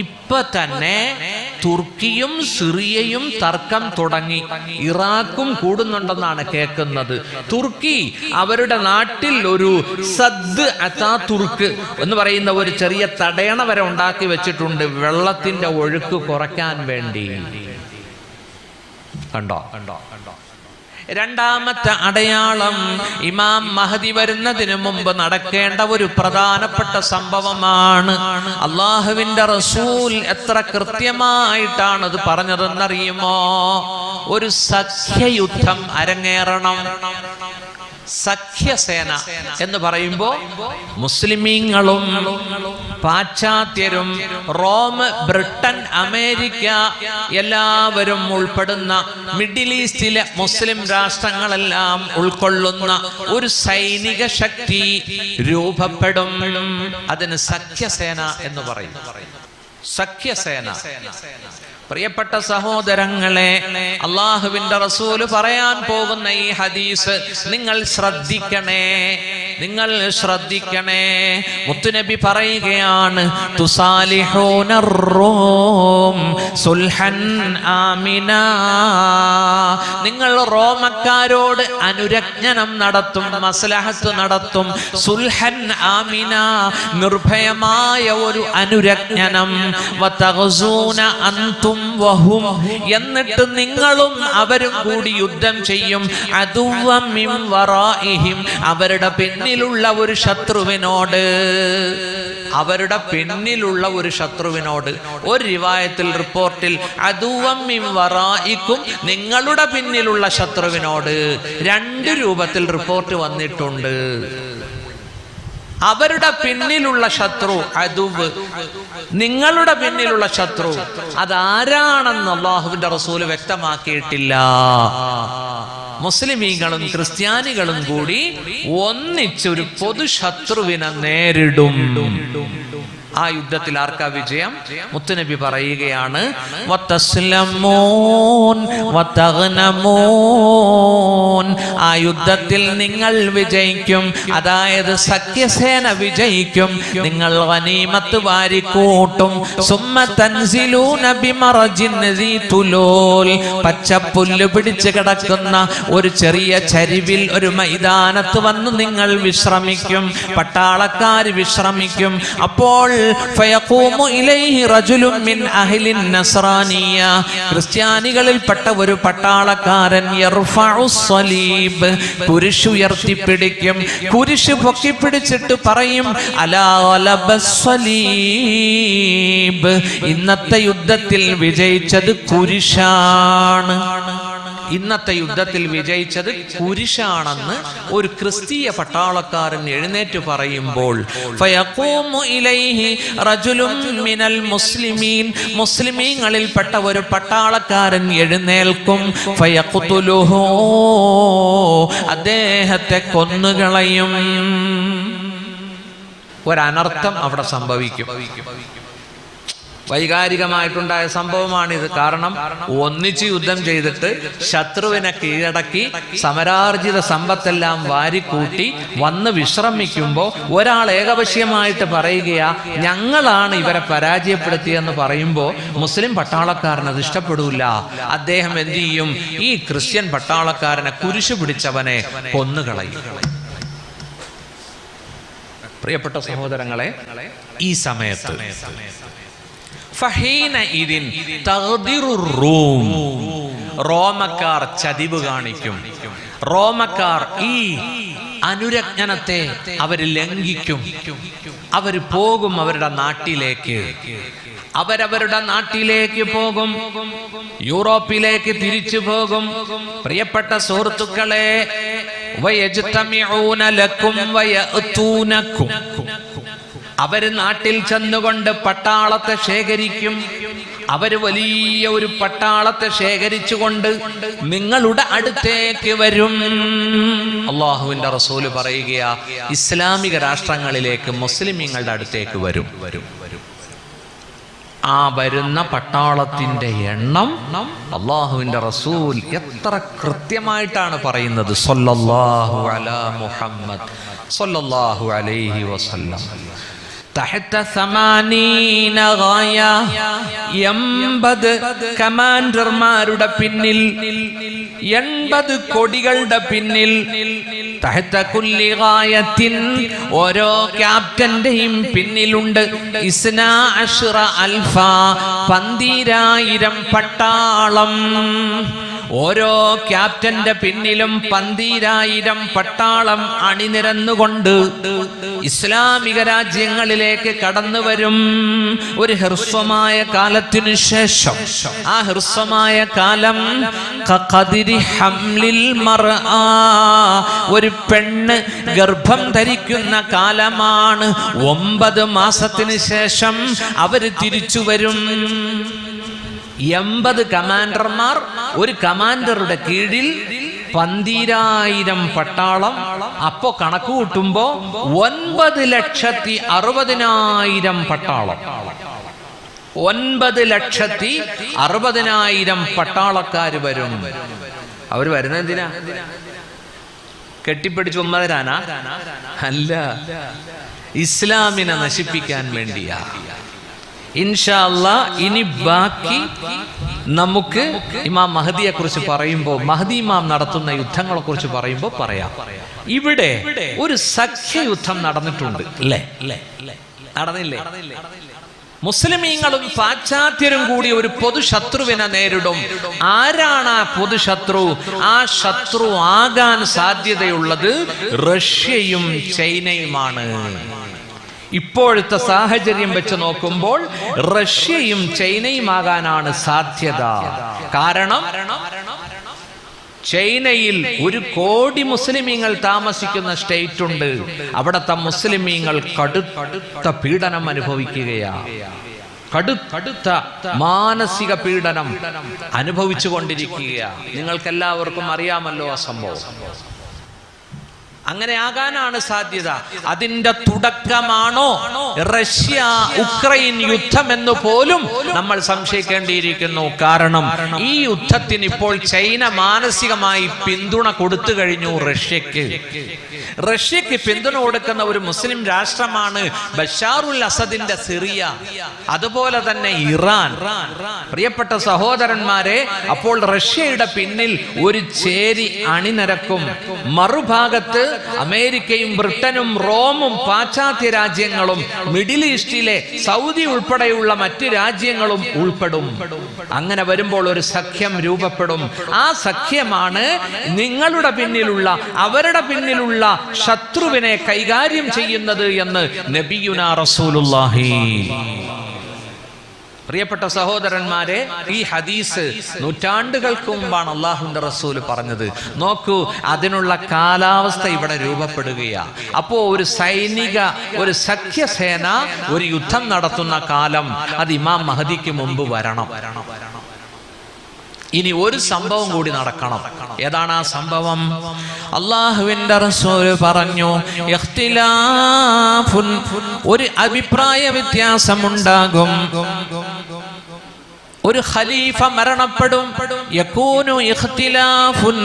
ഇപ്പൊ തന്നെ തുർക്കിയും സിറിയയും തർക്കം തുടങ്ങി. ഇറാഖും കൂടുന്നുണ്ടെന്നാണ് കേൾക്കുന്നത്. തുർക്കി അവരുടെ നാട്ടിൽ ഒരു സദ് അതാതുർക്ക് എന്ന് പറയുന്ന ഒരു ചെറിയ തടയണ വരെ ഉണ്ടാക്കി വെച്ചിട്ടുണ്ട്, വെള്ളത്തിന്റെ ഒഴുക്ക് കുറയ്ക്കാൻ വേണ്ടി. കണ്ടോ? രണ്ടാമത്തെ അടയാളം, ഇമാം മഹദി വരുന്നതിന് മുമ്പ് നടക്കേണ്ട ഒരു പ്രധാനപ്പെട്ട സംഭവമാണ്. അള്ളാഹുവിന്റെ റസൂൽ എത്ര കൃത്യമായിട്ടാണ് അത് പറഞ്ഞതെന്നറിയുമോ? ഒരു സഖ്യയുദ്ധം അരങ്ങേറണം. സഖ്യസേന എന്ന് പറയുമ്പോ മുസ്ലിമീങ്ങളും പാശ്ചാത്യരും റോം, ബ്രിട്ടൻ, അമേരിക്ക എല്ലാവരും ഉൾപ്പെടുന്ന മിഡിൽ ഈസ്റ്റിലെ മുസ്ലിം രാഷ്ട്രങ്ങളെല്ലാം ഉൾക്കൊള്ളുന്ന ഒരു സൈനിക ശക്തി രൂപപ്പെടും. അതിന് സഖ്യസേന എന്ന് പറയും. സഖ്യസേന. പ്രിയപ്പെട്ട സഹോദരങ്ങളെ, അള്ളാഹുവിന്റെ റസൂല് പറയാൻ പോകുന്ന ഈ ഹദീസ് നിങ്ങൾ ശ്രദ്ധിക്കണേ, നിങ്ങൾ ശ്രദ്ധിക്കണേ. മുത്തുനബി പറയുകയാണ്, തുസാലിഹൂനർ റൂം സുൽഹൻ ആമിനാ, നിങ്ങൾ റോമക്കാരോട് അനുരജ്ഞനം നടത്തും, മസ്ലഹത്ത് നടത്തും. സുൽഹൻ ആമിന, നിർഭയമായ ഒരു അനുരജ്ഞനം. വതഗ്സൂന അൻതും വഹും, എന്നിട്ട് നിങ്ങളും അവരും കൂടി യുദ്ധം ചെയ്യും. അദുവ്വം മിൻ വറാഇഹിം, അവരുടെ പിന്നിലുള്ള ഒരു ശത്രുവിനോട്, അവരുടെ പിന്നിലുള്ള ഒരു ശത്രുവിനോട്. ഒരു റിവായത്തിൽ, റിപ്പോർട്ടിൽ അദുവ്വം മിൻ വറാഇക്കും, നിങ്ങളുടെ പിന്നിലുള്ള ശത്രുവിനോട്. 2 രൂപത്തിൽ റിപ്പോർട്ട് വന്നിട്ടുണ്ട്. അവരുടെ പിന്നിലുള്ള ശത്രു അദുവ്, നിങ്ങളുടെ പിന്നിലുള്ള ശത്രു അതാരാണെന്ന് അല്ലാഹുവിന്റെ റസൂല് വ്യക്തമാക്കിയിട്ടില്ല. മുസ്ലിമീങ്ങളും ക്രിസ്ത്യാനികളും കൂടി ഒന്നിച്ചൊരു പൊതു ശത്രുവിനെ നേരിടും. ആ യുദ്ധത്തിൽ ആർക്കാ വിജയം? മുത്തുനബി പറയുകയാണ്, ആ യുദ്ധത്തിൽ നിങ്ങൾ വിജയിക്കും, അതായത് സഖ്യസേന വിജയിക്കും. നിങ്ങൾ ഗനീമത്ത് വാരിക്കൂട്ടും. പച്ചപ്പുല്ല് പിടിച്ചു കിടക്കുന്ന ഒരു ചെറിയ ചരിവിൽ, ഒരു മൈതാനത്ത് വന്ന് നിങ്ങൾ വിശ്രമിക്കും, പട്ടാളക്കാർ വിശ്രമിക്കും. അപ്പോൾ ക്രിസ്ത്യാനികളിൽപ്പെട്ട ഒരു പട്ടാളക്കാരൻ കുരിശ് ഉയർത്തിപ്പിടിക്കും. കുരിശ് പൊക്കിപ്പിടിച്ചിട്ട് പറയും, അലാ സ്വലീബ്, ഇന്നത്തെ യുദ്ധത്തിൽ വിജയിച്ചത് കുരിശാണ്. ഇന്നത്തെ യുദ്ധത്തിൽ വിജയിച്ചത് കുരിശാണെന്ന് ഒരു ക്രിസ്തീയ പട്ടാളക്കാരൻ എഴുന്നേറ്റ് പറയുമ്പോൾ, മുസ്ലിമീങ്ങളിൽപ്പെട്ട ഒരു പട്ടാളക്കാരൻ എഴുന്നേൽക്കും. അദ്ദേഹത്തെ കൊന്നുകളയും. ഒരനർത്ഥം അവിടെ സംഭവിക്കും. വൈകാരികമായിട്ടുണ്ടായ സംഭവമാണിത്. കാരണം ഒന്നിച്ച് യുദ്ധം ചെയ്തിട്ട് ശത്രുവിനെ കീഴടക്കി സമരാർജിത സമ്പത്തെല്ലാം വാരിക്കൂട്ടി വന്ന് വിശ്രമിക്കുമ്പോൾ ഒരാൾ ഏകപക്ഷീയമായിട്ട് പറയുകയാ, ഞങ്ങളാണ് ഇവരെ പരാജയപ്പെടുത്തിയെന്ന് പറയുമ്പോൾ മുസ്ലിം പട്ടാളക്കാരൻ അത് ഇഷ്ടപ്പെടൂല. അദ്ദേഹം എന്ത് ചെയ്യും? ഈ ക്രിസ്ത്യൻ പട്ടാളക്കാരനെ, കുരിശു പിടിച്ചവനെ കൊന്നുകളയും. പ്രിയപ്പെട്ട സഹോദരങ്ങളെ, ഈ സമയത്ത് ഫഹീന ഇദിൻ തഗ്ദിറുർ റൂം, റോമക്കാർ ചതിവ് കാണിക്കും. റോമക്കാർ ഈ അനുരജ്ഞനത്തെ അവര് ലംഘിക്കും. അവര് പോകും അവരുടെ നാട്ടിലേക്ക്. അവരവരുടെ നാട്ടിലേക്ക് പോകും, യൂറോപ്പിലേക്ക് തിരിച്ചു പോകും. പ്രിയപ്പെട്ട സുഹൃത്തുക്കളെ, വയജ്തമിഊന ലക്കും വയഅതൂനക്കും, അവര് നാട്ടിൽ ചെന്നുകൊണ്ട് പട്ടാളത്തെ ശേഖരിക്കും. അവര് വലിയ ഒരു പട്ടാളത്തെ ശേഖരിച്ചുകൊണ്ട് നിങ്ങളുടെ അടുത്തേക്ക് വരും. അള്ളാഹുവിന്റെ റസൂല് പറയുകയാ, ഇസ്ലാമിക രാഷ്ട്രങ്ങളിലേക്ക് മുസ്ലിമീങ്ങളുടെ അടുത്തേക്ക് വരും. ആ വരുന്ന പട്ടാളത്തിന്റെ എണ്ണം അള്ളാഹുവിന്റെ റസൂൽ എത്ര കൃത്യമായിട്ടാണ് പറയുന്നത്. സല്ലല്ലാഹു അലാ മുഹമ്മദ് സല്ലല്ലാഹു അലൈഹി വസല്ലം. തഹത 80 ഗായ, 80 കമാൻഡർമാരുടെ പിന്നിൽ, 80 കൊടികളുടെ പിന്നിൽ, തഹത കുല്ലി ഗായത്തിൻ, ഓരോ ക്യാപ്റ്റന്റെയും പിന്നിലുണ്ട് 12 അൽഫ, 12,000 പട്ടാളം. ഓരോ ക്യാപ്റ്റന്റെ പിന്നിലും 12,000 പട്ടാളം അണിനിരന്നുകൊണ്ട് ഇസ്ലാമിക രാജ്യങ്ങളിലേക്ക് കടന്നു വരും. ഒരു ഹ്രസ്വമായ കാലത്തിനു ശേഷം, ആ ഹ്രസ്വമായ കാലം ഖദിരി ഹംലിൽ മർആ, ഒരു പെണ്ണ് ഗർഭം ധരിക്കുന്ന കാലമാണ്. 9 മാസത്തിന് ശേഷം അവര് തിരിച്ചു വരും. 80 കമാൻഡർമാർ, ഒരു കമാൻഡറുടെ കീഴിൽ 12,000 പട്ടാളം. അപ്പോ കണക്ക് കൂട്ടുമ്പോ 9,60,000 പട്ടാളം. 9,60,000 പട്ടാളക്കാര് വരും. അവര് വരുന്നത് എന്തിനാ? കെട്ടിപ്പിടിച്ച് ഉമ്മ തരാനാ? അല്ല, ഇസ്ലാമിനെ നശിപ്പിക്കാൻ വേണ്ടിയാ. ഇൻഷാ അല്ലാഹ് ഇനി ബാക്കി നമുക്ക് ഇമാം മഹദിയെ കുറിച്ച് പറയുമ്പോൾ, മഹദി ഇമാം നടത്തുന്ന യുദ്ധങ്ങളെ കുറിച്ച് പറയുമ്പോൾ പറയാം. ഇവിടെ ഒരു സഖ്യയുദ്ധം നടന്നിട്ടുണ്ട്, അല്ലേ? നടന്നില്ലേ? മുസ്ലിമീങ്ങളും പാശ്ചാത്യരും കൂടി ഒരു പൊതു ശത്രുവിനെ നേരിടും. ആരാണ് ആ പൊതു ശത്രു? ആ ശത്രു ആകാൻ സാധ്യതയുള്ളത് റഷ്യയും ചൈനയുമാണ്. ഇപ്പോഴത്തെ സാഹചര്യം വെച്ച് നോക്കുമ്പോൾ റഷ്യയും ചൈനയുമാകാനാണ് സാധ്യത. കാരണം ചൈനയിൽ 1 കോടി മുസ്ലിമീങ്ങൾ താമസിക്കുന്ന സ്റ്റേറ്റ് ഉണ്ട്. അവിടത്തെ മുസ്ലിമീങ്ങൾ കടുത്ത പീഡനം അനുഭവിക്കുകയാണ്. കടുത്ത മാനസിക പീഡനം അനുഭവിച്ചു കൊണ്ടിരിക്കുകയാണ്. നിങ്ങൾക്കെല്ലാവർക്കും അറിയാമല്ലോ ആ സംഭവം. അങ്ങനെ ആകാനാണ് സാധ്യത. അതിന്റെ തുടക്കമാണോ റഷ്യ ഉക്രൈൻ യുദ്ധം എന്ന് പോലും നമ്മൾ സംശയിക്കേണ്ടിയിരിക്കുന്നു. കാരണം ഈ യുദ്ധത്തിന് ഇപ്പോൾ ചൈന മാനസികമായി പിന്തുണ കൊടുത്തു കഴിഞ്ഞു റഷ്യക്ക്. റഷ്യക്ക് പിന്തുണ കൊടുക്കുന്ന ഒരു മുസ്ലിം രാഷ്ട്രമാണ് ബഷാറുൽ അസദിന്റെ സിറിയ, അതുപോലെ തന്നെ ഇറാൻ. പ്രിയപ്പെട്ട സഹോദരന്മാരെ, അപ്പോൾ റഷ്യയുടെ പിന്നിൽ ഒരു ചേരി അണിനിരക്കും. മറുഭാഗത്ത് അമേരിക്കയും ബ്രിട്ടനും റോമും പാശ്ചാത്യ രാജ്യങ്ങളും മിഡിൽ ഈസ്റ്റിലെ സൗദി ഉൾപ്പെടെയുള്ള മറ്റ് രാജ്യങ്ങളും ഉൾപ്പെടും. അങ്ങനെ വരുമ്പോൾ ഒരു സഖ്യം രൂപപ്പെടും. ആ സഖ്യമാണ് നിങ്ങളുടെ പിന്നിലുള്ള, അവരുടെ പിന്നിലുള്ള ശത്രുവിനെ കൈകാര്യം ചെയ്യുന്നത് എന്ന് നബിയുനാ റസൂലുള്ളാഹി. പ്രിയപ്പെട്ട സഹോദരന്മാരെ, ഈ ഹദീസ് നൂറ്റാണ്ടുകൾക്ക് മുമ്പാണ് അള്ളാഹുവിന്റെ റസൂൽ പറഞ്ഞത്. നോക്കൂ, അതിനുള്ള കാലാവസ്ഥ ഇവിടെ രൂപപ്പെടുകയാണ്. അപ്പോ ഒരു സൈനിക, ഒരു സഖ്യസേന ഒരു യുദ്ധം നടത്തുന്ന കാലം അത് ഇമാം മഹദിക്ക് മുമ്പ് വരണം. ഇനി ഒരു സംഭവം കൂടി നടക്കണം. ഏതാണ് ആ സംഭവം? അള്ളാഹുവിന്റെ റസൂൽ പറഞ്ഞു, ഇഖ്തിലാഫുൻ, ഒരു അഭിപ്രായ വ്യത്യാസമുണ്ടാകും. ഒരു ഖലീഫ മരണപ്പെടും. യകൂനു ഇഖ്തിലാഫുൻ,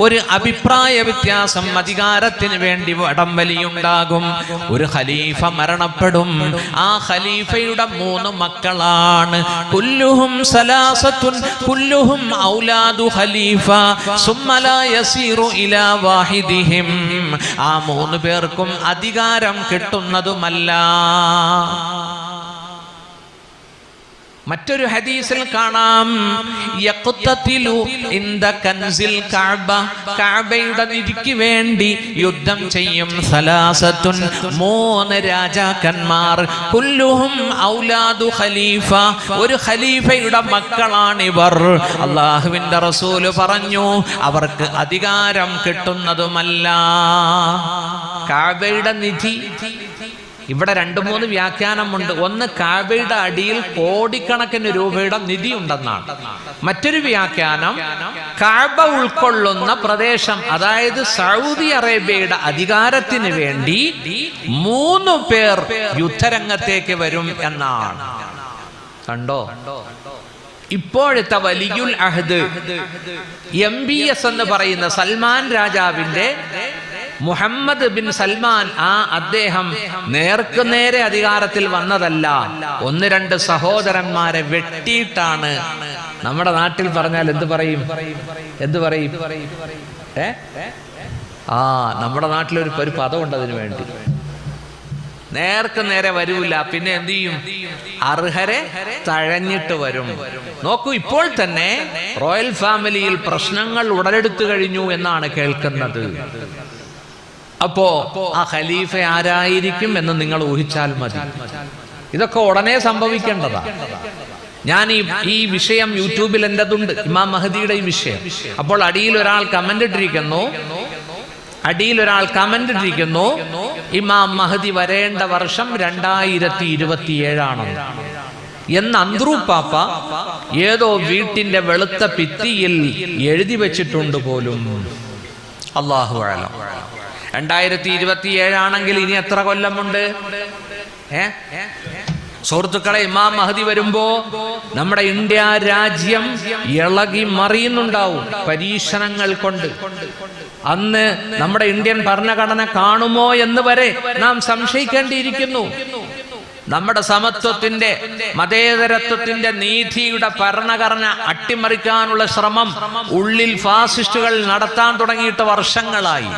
ഒരു അഭിപ്രായ വ്യത്യാസം, അധികാരത്തിന് വേണ്ടി വടംവലിയുണ്ടാകും. ഒരു ഖലീഫ മരണപ്പെടും. ആ ഖലീഫയുടെ 3 മക്കളാണ്. കുല്ലുഹും സലാസത്തുൻ കുല്ലുഹും ഔലാദു ഖലീഫ സുമ്മ ലാ യസീറു ഇലാ വാഹിദിഹിം. ആ 3 പേർക്കും അധികാരം കിട്ടുന്നതുമല്ല. മറ്റൊരു ഹദീസിൽ കാണാം, യഖ്തതിലു ഇൻദ കൻസിൽ കഅബ, കഅബയുടെ നിധിക്ക് വേണ്ടി യുദ്ധം ചെയ്യും. സലാസത്തുൻ, 3 രാജാക്കന്മാർ. കുല്ലുഹും ഔലാദു ഖലീഫ, ഒരു ഖലീഫയുടെ മക്കളാണിവർ. അല്ലാഹുവിന്റെ റസൂൽ പറഞ്ഞു, അവർക്ക് അധികാരം കിട്ടുന്നതുമല്ല. കഅബയുടെ നിധി, ഇവിടെ 2-3 വ്യാഖ്യാനമുണ്ട്. ഒന്ന്, കഅബയുടെ അടിയിൽ കോടിക്കണക്കിന് രൂപയുടെ നിധി ഉണ്ടെന്നാണ്. മറ്റൊരു വ്യാഖ്യാനം, കഅബ ഉൾക്കൊള്ളുന്ന പ്രദേശം, അതായത് സൗദി അറേബ്യയുടെ അധികാരത്തിന് വേണ്ടി 3 പേർ യുദ്ധരംഗത്തേക്ക് വരും എന്നാണ്. കണ്ടോ? ഇപ്പോഴത്തെ വലിയുൽ അഹ്ദ് MBS എന്ന് പറയുന്ന സൽമാൻ രാജാവിന്റെ മുഹമ്മദ് ബിൻ സൽമാൻ, അദ്ദേഹം നേർക്കുനേരെ അധികാരത്തിൽ വന്നതല്ല. 1-2 സഹോദരന്മാരെ വെട്ടിയിട്ടാണ്. നമ്മുടെ നാട്ടിൽ പറഞ്ഞാൽ എന്ത് പറയും? നമ്മുടെ നാട്ടിലൊരു പദമുണ്ട് അതിനു വേണ്ടി. നേർക്ക് നേരെ വരൂല, പിന്നെ എന്ത് ചെയ്യും? അർഹരെ തഴഞ്ഞിട്ട് വരും. നോക്കൂ, ഇപ്പോൾ തന്നെ റോയൽ ഫാമിലിയിൽ പ്രശ്നങ്ങൾ ഉടലെടുത്തു കഴിഞ്ഞു എന്നാണ് കേൾക്കുന്നത്. അപ്പോ ആ ഖലീഫ ആരായിരിക്കും എന്ന് നിങ്ങൾ ഊഹിച്ചാൽ മതി. ഇതൊക്കെ ഉടനെ സംഭവിക്കേണ്ടതാ. ഞാൻ ഈ വിഷയം യൂട്യൂബിൽ എന്റേതുണ്ട്, ഇമാം മഹദിയുടെ ഈ വിഷയം. അപ്പോൾ അടിയിൽ ഒരാൾ കമന്റ് ഇട്ടിരിക്കുന്നു, ഇമാം മഹദി വരേണ്ട വർഷം 2027 എന്ന് അന്ത്രൂ പാപ്പ ഏതോ വീട്ടിന്റെ വെളുത്ത ഭിത്തിയിൽ എഴുതി വെച്ചിട്ടുണ്ട് പോലും. അല്ലാഹു അഅലം. 2027 ആണെങ്കിൽ ഇനി എത്ര കൊല്ലമുണ്ട്? സുഹൃത്തുക്കളെ, ഇമാം മഹദി വരുമ്പോ നമ്മുടെ ഇന്ത്യ രാജ്യം ഇളകി മറിയുന്നുണ്ടാവും പരീക്ഷണങ്ങൾ കൊണ്ട്. അന്ന് നമ്മുടെ ഇന്ത്യൻ ഭരണഘടന കാണുമോ എന്ന് വരെ നാം സംശയിക്കേണ്ടിയിരിക്കുന്നു. നമ്മുടെ സമത്വത്തിന്റെ, മതേതരത്വത്തിന്റെ, നീതിയുടെ ഭരണഘടന അട്ടിമറിക്കാനുള്ള ശ്രമം ഉള്ളിൽ ഫാസിസ്റ്റുകൾ നടത്താൻ തുടങ്ങിയിട്ട് വർഷങ്ങളായി.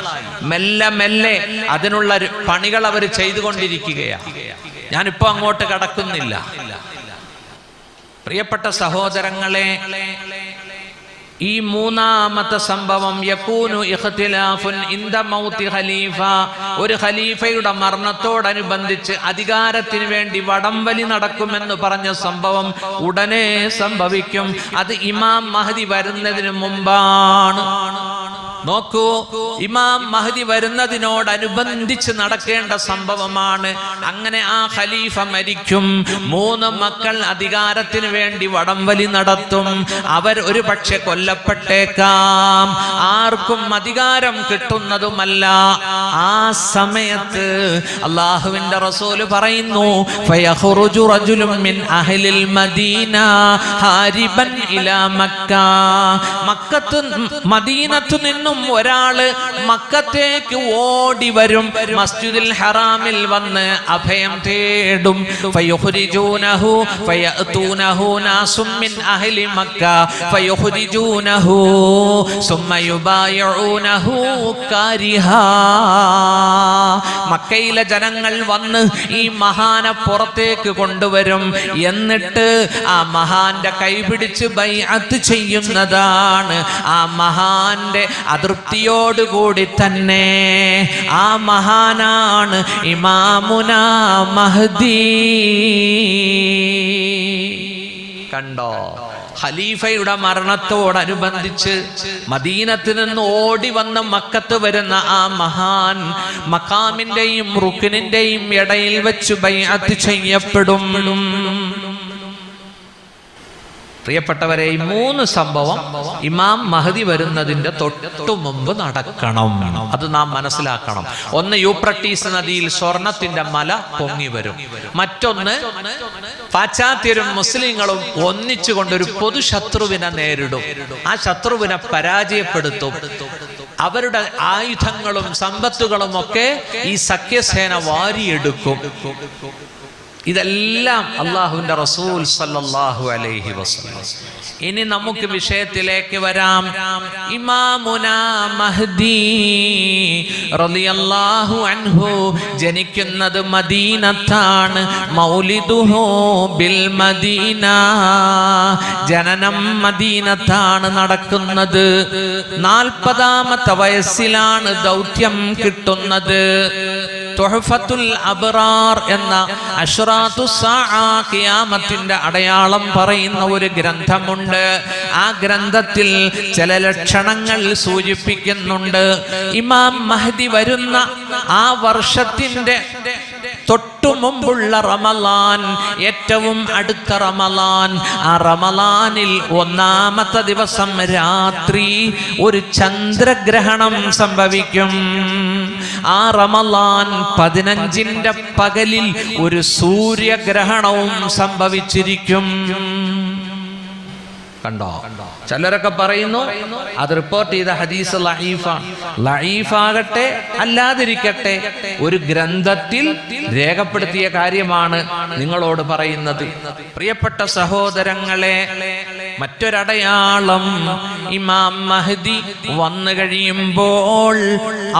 മെല്ലെ മെല്ലെ അതിനുള്ള പണികൾ അവർ ചെയ്തുകൊണ്ടിരിക്കുകയാണ്. ഞാനിപ്പോ അങ്ങോട്ട് കടക്കുന്നില്ല. പ്രിയപ്പെട്ട സഹോദരങ്ങളെ, ഈ 3ാമത്തെ സംഭവം, യകൂനു ഇഖ്തിലാഫുൻ ഇൻദ മൗതി ഖലീഫ, ഒരു ഖലീഫയുടെ മരണത്തോടനുബന്ധിച്ച് അധികാരത്തിന് വേണ്ടി വടംവലി നടക്കുമെന്ന് പറഞ്ഞ സംഭവം ഉടനെ സംഭവിക്കും. അത് ഇമാം മഹദി വരുന്നതിന് മുമ്പാണ്. നോക്കൂ, ഇമാം മഹദി വരുന്നതിനോടനുബന്ധിച്ച് നടക്കേണ്ട സംഭവമാണ്. അങ്ങനെ ആ ഖലീഫ മരിക്കും. 3 മക്കൾ അധികാരത്തിന് വേണ്ടി വടംവലി നടത്തും. അവർ ഒരു പക്ഷെ കൊല്ലപ്പെട്ടേക്കാം. ആർക്കും അധികാരം കിട്ടുന്നതുമല്ല. ആ സമയത്ത് അല്ലാഹുവിന്റെ റസൂല് പറയുന്നു, ഫയഖ്റുജു റജുലുൻ മിൻ അഹ്ലിൽ മദീന ഹാരിബൻ ഇലാ മക്ക, മദീനത്തു നിന്നും ഒരാള് മക്കത്തേക്ക് ഓടി വരും. മസ്ജിദുൽ ഹറാമിൽ വന്ന് അഭയം തേടും. ഫയഖ്റുജൂനഹു ഫയഅതൂനഹു നാസും മിൻ അഹ്ലി മക്ക ഫയഖ്റുജൂനഹു സുമ്മ യുബായിഊനഹു കാരിഹാ. മക്കയിലെ ജനങ്ങൾ വന്ന് ഈ മഹാനെ പുറത്തേക്ക് കൊണ്ടുവരും. എന്നിട്ട് ആ മഹാന്റെ കൈപിടിച്ച് ബൈഅത്ത് ചെയ്യുന്നതാണ്. ആ മഹാന്റെ അതൃപ്തിയോടുകൂടി തന്നെ ആ മഹാനാണ് ഇമാമുനാ മഹ്ദി. കണ്ടോ? ഖലീഫയുടെ മരണത്തോടനുബന്ധിച്ച് മദീനത്ത് നിന്ന് ഓടി വന്ന് മക്കത്ത് വരുന്ന ആ മഹാൻ മഖാമിന്റെയും റുക്നിന്റെയും ഇടയിൽ വെച്ച് ബൈഅത്ത് ചെയ്യപ്പെടും. പ്രിയപ്പെട്ടവരെ, ഈ 3 സംഭവം ഇമാം മഹദി വരുന്നതിന്റെ തൊട്ടു മുമ്പ് നടക്കണം. അത് നാം മനസ്സിലാക്കണം. ഒന്ന്, യൂപ്രട്ടീസ് നദിയിൽ സ്വർണത്തിന്റെ മല പൊങ്ങി വരും. മറ്റൊന്ന്, പാശ്ചാത്യരും മുസ്ലിങ്ങളും ഒന്നിച്ചുകൊണ്ടൊരു പൊതു ശത്രുവിനെ നേരിടും. ആ ശത്രുവിനെ പരാജയപ്പെടുത്തും. അവരുടെ ആയുധങ്ങളും സമ്പത്തുകളും ഒക്കെ ഈ സഖ്യസേന വാരിയെടുക്കും. ഇതെല്ലാം അള്ളാഹുവിന്റെ റസൂൽ സല്ലല്ലാഹു അലൈഹി വസല്ലം. ഇനി നമുക്ക് വിഷയത്തിലേക്ക് വരാം. ഇമാമുനാ മഹ്ദി റളിയല്ലാഹു അൻഹു ജനിക്കുന്നത് മദീനത്താണ്. മൗലിദുഹു ബിൽ മദീന, ജനനം മദീനത്താണ് നടക്കുന്നത്. 40ാമത്തെ വയസ്സിലാണ് ദൗത്യം കിട്ടുന്നത്. തുഹഫത്തുൽ അബ്റാർ എന്ന അശ്റാത്തു സാഅ, ഖിയാമത്തിന്റെ അടയാളം പറയുന്ന ഒരു ഗ്രന്ഥമുണ്ട്. ആ ഗ്രന്ഥത്തിൽ ചില ലക്ഷണങ്ങൾ സൂചിപ്പിക്കുന്നുണ്ട്. ഇമാം മഹ്ദി വരുന്ന ആ വർഷത്തിന്റെ തൊട്ടു മുമ്പുള്ള റമളാൻ, ഏറ്റവും അടുത്ത റമളാൻ, ആ റമളാനിൽ 1ാമത്തെ ദിവസം രാത്രി ഒരു ചന്ദ്രഗ്രഹണം സംഭവിക്കും. ആ റമളാൻ 15ന്റെ പകലിൽ ഒരു സൂര്യഗ്രഹണവും സംഭവിച്ചിരിക്കും. കണ്ടോ? ചിലരൊക്കെ പറയുന്നു അത് റിപ്പോർട്ട് ചെയ്ത ഹദീസ് ലഈഫാണ്. ലഈഫാകട്ടെ അല്ലാതിരിക്കട്ടെ, ഒരു ഗ്രന്ഥത്തിൽ രേഖപ്പെടുത്തിയ കാര്യമാണ് നിങ്ങളോട് പറയുന്നത്. പ്രിയപ്പെട്ട സഹോദരങ്ങളെ, മറ്റൊരടയാളം, ഇമാം മഹ്ദി വന്നു കഴിയുമ്പോൾ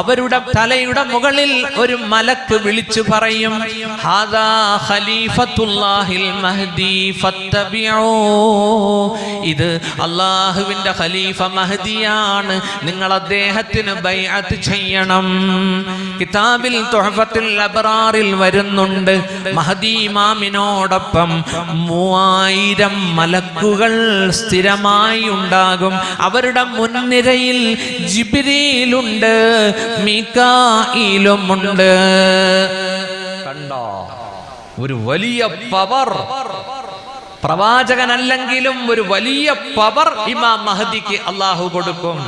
അവരുടെ തലയുടെ മുകളിൽ ഒരു മലക്ക് വിളിച്ചു പറയും, ഹാദാ ഖലീഫത്തുല്ലാഹിൽ മഹ്ദി ഫത്തബിഊ, ഇത് അല്ലാഹുവിന്റെ ഖലീഫ മഹ്ദിയാണ്, നിങ്ങൾ അദ്ദേഹത്തിന് ബൈഅത്ത് ചെയ്യണം. കിതാബിൽ തുഹഫത്തുൽ അബ്റാറിൽ വരുന്നുണ്ട്, മഹ്ദി ഇമാമിനോടൊപ്പം 3000 മലക്കുകൾ സ്ഥിരമായി ഉണ്ടാകും. അവരുടെ മുൻനിരയിൽ ജിബ്രീലുണ്ട്, മീകാഈലുമുണ്ട്. കണ്ടോ? ഒരു വലിയ പവർ. പ്രവാചകനല്ലെങ്കിലും ഒരു വലിയ പവർ ഇമാം മഹ്ദിക്ക് അല്ലാഹു കൊടുക്കും.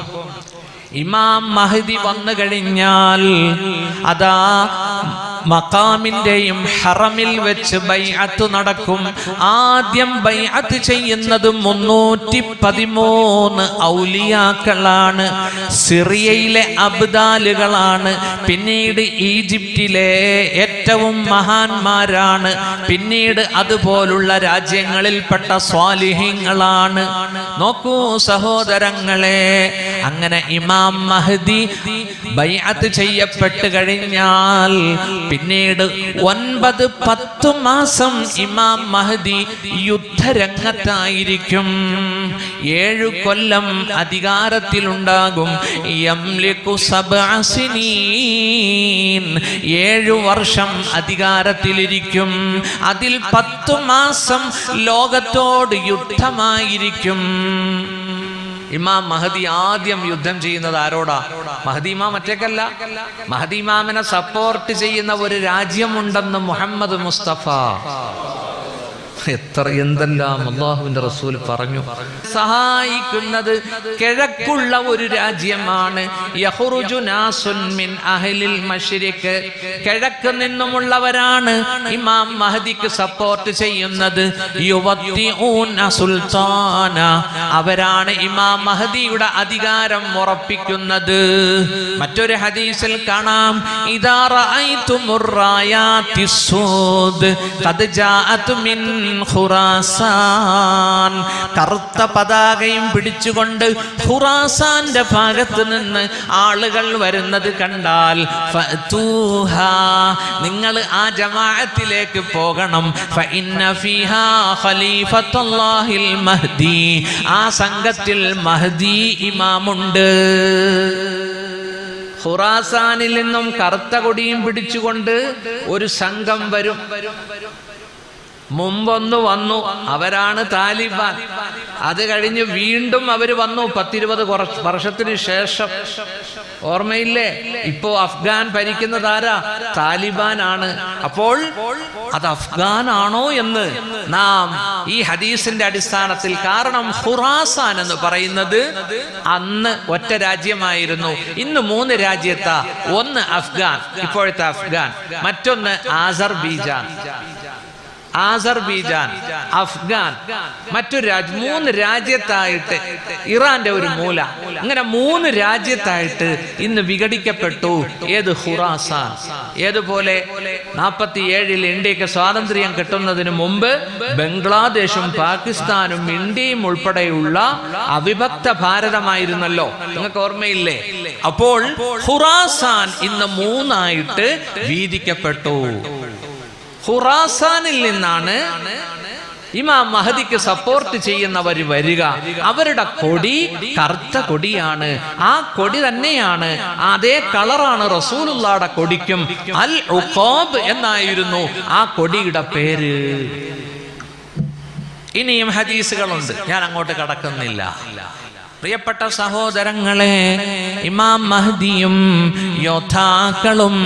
ഇമാം മഹ്ദി വന്നു കഴിഞ്ഞാൽ അതാ മഖാമിന്റെയും ഹറമിൽ വെച്ച് ബൈഅത്ത് നടക്കും. ആദ്യം ബൈഅത്ത് ചെയ്യുന്നത് 313 ഔലിയാക്കളാണ്, സിറിയയിലെ അബ്ദാലുകളാണ്, പിന്നീട് ഈജിപ്തിലെ ഏറ്റവും മഹാന്മാരാണ്, പിന്നീട് അതുപോലുള്ള രാജ്യങ്ങളിൽപ്പെട്ട സ്വാലിഹീങ്ങളാണ്. നോക്കൂ സഹോദരങ്ങളെ, അങ്ങനെ ഇമാം മഹ്ദി ബൈഅത്ത് ചെയ്യപ്പെട്ട് കഴിഞ്ഞാൽ പിന്നീട് 9-10 മാസം ഇമാം മഹ്ദി യുദ്ധരംഗത്തായിരിക്കും. 7 കൊല്ലം അധികാരത്തിലുണ്ടാകും. യംലികു 7 സിനീൻ, 7 വർഷം അധികാരത്തിലിരിക്കും. അതിൽ 10 മാസം ലോകത്തോട് യുദ്ധമായിരിക്കും. ഇമാം മഹ്ദി ആദ്യം യുദ്ധം ചെയ്യുന്നത് ആരോടാ? മഹ്ദി ഇമാം മറ്റേക്കല്ല. മഹ്ദി ഇമാമിനെ സപ്പോർട്ട് ചെയ്യുന്ന ഒരു രാജ്യമുണ്ടെന്ന് മുഹമ്മദ് മുസ്തഫ. എന്തെല്ലാം അല്ലാഹുവിന്റെ റസൂൽ പറഞ്ഞു. സഹായിക്കുന്നത് കിഴക്കുള്ള ഒരു രാജ്യമാണ്. യഖ്റുജു നാസുൻ മിൻ അഹ്ലിൽ മശ്രിഖ്, കിഴക്ക് നിന്നുമുള്ളവരാണ് ഇമാം മഹ്ദിക്ക് സപ്പോർട്ട് ചെയ്യുന്നത്. യുവത്തിഊന സുൽത്താന, അവരാണ് ഇമാം മഹ്ദിയുടെ അധികാരം ഉറപ്പിക്കുന്നത്. മറ്റൊരു ഹദീസിൽ കാണാം, ഇദാ റഅയ്തുമുർ റായാതിസ് സൂദ് ഖദ് ജാഅത് മിൻ ഖുറാസാൻ, കറുത്ത പതാകയും പിടിച്ചുകൊണ്ട് ഖുറാസാന്റെ ഭാഗത്ത് നിന്ന് ആളുകൾ വരുന്നത് കണ്ടാൽ ഫഅതൂഹാ, നിങ്ങൾ ആ ജമാഅത്തിലേക്ക് പോകണം. ഫഇന്ന ഫീഹാ ഖലീഫത്തുല്ലാഹിൽ മഹ്ദി, ആ സംഘത്തിൽ മഹ്ദി ഇമാമുണ്ട്. ഖുറാസാനിൽ നിന്നും കറുത്ത കൊടിയും പിടിച്ചുകൊണ്ട് ഒരു സംഘം വരും. മുമ്പൊന്ന് വന്നു, അവരാണ് താലിബാൻ. അത് കഴിഞ്ഞ് വീണ്ടും അവര് വന്നു 10-20 വർഷത്തിന് ശേഷം. ഓർമ്മയില്ലേ? ഇപ്പോ അഫ്ഗാൻ ഭരിക്കുന്നത് ആരാ? താലിബാൻ ആണ്. അപ്പോൾ അത് അഫ്ഗാൻ ആണോ എന്ന് നാം ഈ ഹദീസിന്റെ അടിസ്ഥാനത്തിൽ, കാരണം ഖുറാസാൻ എന്ന് പറയുന്നത് അന്ന് ഒറ്റ രാജ്യമായിരുന്നു, ഇന്ന് 3 രാജ്യത്താ. ഒന്ന് അഫ്ഗാൻ, ഇപ്പോഴത്തെ അഫ്ഗാൻ, മറ്റൊന്ന് ആസർബീജാൻ, അഫ്ഗാൻ, മറ്റൊരു 3 രാജ്യത്തായിട്ട് ഇറാന്റെ ഒരു മൂല, അങ്ങനെ 3 രാജ്യത്തായിട്ട് ഇന്ന് വിഘടിക്കപ്പെട്ടു. ഏത്? ഖുറാസാൻ. ഏതുപോലെ 47-ൽ ഇന്ത്യക്ക് സ്വാതന്ത്ര്യം കിട്ടുന്നതിന് മുമ്പ് ബംഗ്ലാദേശും പാകിസ്ഥാനും ഇന്ത്യയും ഉൾപ്പെടെയുള്ള അവിഭക്ത ഭാരതമായിരുന്നല്ലോ. നിങ്ങൾക്ക് ഓർമ്മയില്ലേ? അപ്പോൾ ഖുറാസാൻ ഇന്ന് 3 വീതിക്കപ്പെട്ടു. ഖുറാസാനിൽ നിന്നാണ് ഇമാം മഹദിക്ക് സപ്പോർട്ട് ചെയ്യുന്നവർ വരിക. അവരുടെ കൊടി കറുത്ത കൊടിയാണ്. ആ കൊടി തന്നെയാണ്, അതേ കളറാണ് റസൂലുള്ളാഹിയുടെ കൊടിക്കും. അൽ ഉഖാബ് എന്നായിരുന്നു ആ കൊടിയുടെ പേര്. ഇനിയും ഹദീസുകളുണ്ട്, ഞാൻ അങ്ങോട്ട് കടക്കുന്നില്ല. പ്രിയപ്പെട്ട സഹോദരങ്ങളെ, ഇമാം മഹ്ദിയും യോദ്ധാക്കളും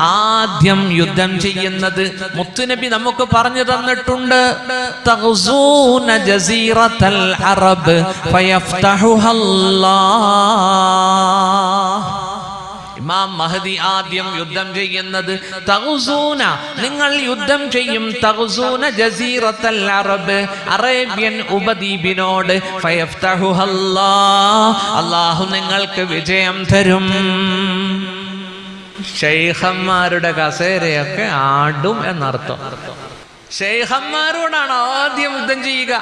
ആദ്യം യുദ്ധം ചെയ്യുന്നത് മുത്തുനബി നമുക്ക് പറഞ്ഞു തന്നിട്ടുണ്ട്. തഗ്സൂന ജസീറത്തൽ അറബ് ഫയഫ്തഹുഹല്ലാഹ്. ഇമാം മഹദി ആദ്യം യുദ്ധം ചെയ്യുന്നത് തഗ്സൂന, നിങ്ങൾ യുദ്ധം ചെയ്യും. തഗ്സൂന ജസീറത്തൽ അറബ്, അറേബ്യൻ ഉപദ്വീപിനോട്. ഫയഫ്തഹുഹല്ലാഹ്, അല്ലാഹു നിങ്ങൾക്ക് വിജയം തരും. ശൈഖന്മാരുടെ കസേരയൊക്കെ ആടും എന്നർത്ഥം. ശൈഖന്മാരോടാണ് ആദ്യം യുദ്ധം ചെയ്യുക.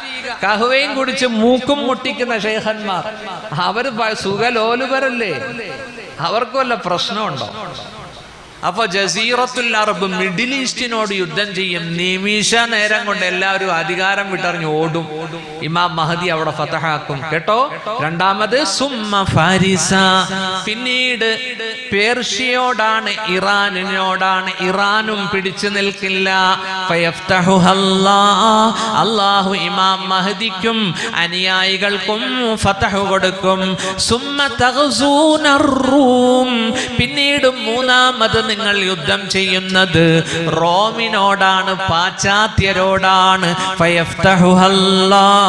കഹ്വയും കുടിച്ച് മൂക്കും മുട്ടിക്കുന്ന ശൈഖന്മാർ, അവര് സുഖലോലുപരല്ലേ? അവർക്ക് വല്ല പ്രശ്നമുണ്ടോ? അപ്പൊ ജസീറത്തുൽ അറബ്, മിഡിൽ ഈസ്റ്റിനോട് യുദ്ധം ചെയ്യും. നിമിഷ നേരം കൊണ്ട് എല്ലാവരും അധികാരം വിട്ടറിഞ്ഞ് ഓടും. ഇമാം മഹദി അവിടെ ഫതഹാക്കും. കേട്ടോ? രണ്ടാമത് സുമ്മ ഫാരിസ, പിന്നീട് പേർഷ്യയോടാണ്, ഇറാനിനോടാണ്. ഇറാനും പിടിച്ചു നിൽക്കില്ല. ഫയഫ്തഹുഹല്ലാഹ്, അല്ലാഹു ഇമാം മഹദിക്കും അനുയായികൾക്കും ഫതഹ് കൊടുക്കും. സുമ്മ തഗ്സൂനർ റൂം, പിന്നീട് മൂന്നാമത് നിങ്ങൾ യുദ്ധം ചെയ്യുന്നത് റോമിനോടാണ്, പാശ്ചാത്യരോടാണ്. ഫയഫ്തഹുഹല്ലാഹ്,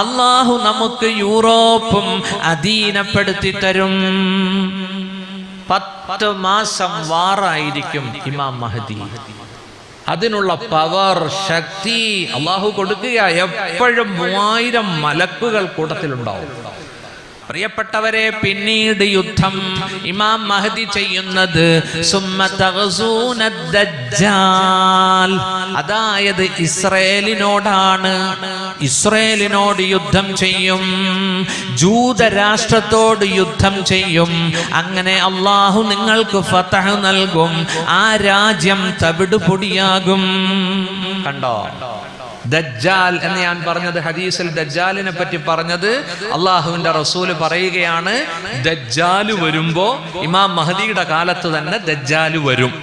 അല്ലാഹു നമുക്ക് യൂറോപ്പും അധീനപ്പെടുത്തി തരും. 10 മാസം വാറായിരിക്കും ഇമാം മഹദി. അതിനുള്ള പവർ, ശക്തി അല്ലാഹു കൊടുക്കുക. എപ്പോഴും 3000 മലക്കുകൾ കൂട്ടത്തിലുണ്ടാവും. പ്രിയപ്പെട്ടവരെ, പിന്നീട് യുദ്ധം ഇമാം മഹദി ചെയ്യുന്നത് സുമ്മ തഗ്സൂന ദജ്ജാൽ, അതായത് ഇസ്രായേലിനോടാണ്. ഇസ്രായേലിനോട് യുദ്ധം ചെയ്യും, ജൂതരാഷ്ട്രത്തോട് യുദ്ധം ചെയ്യും. അങ്ങനെ അല്ലാഹു നിങ്ങൾക്ക് ഫതഹ് നൽകും. ആ രാജ്യം തവിടുപൊടിയാകും. കണ്ടോ? ദജ്ജാൽ എന്ന് ഞാൻ പറഞ്ഞത്, ഹദീസിൽ ദജ്ജാലിനെ പറ്റി പറഞ്ഞത് അള്ളാഹുവിന്റെ റസൂല് പറയുകയാണ്, ദജ്ജാല് വരുമ്പോ ഇമാം മഹദിയുടെ കാലത്ത് തന്നെ ദജ്ജാല് വരും.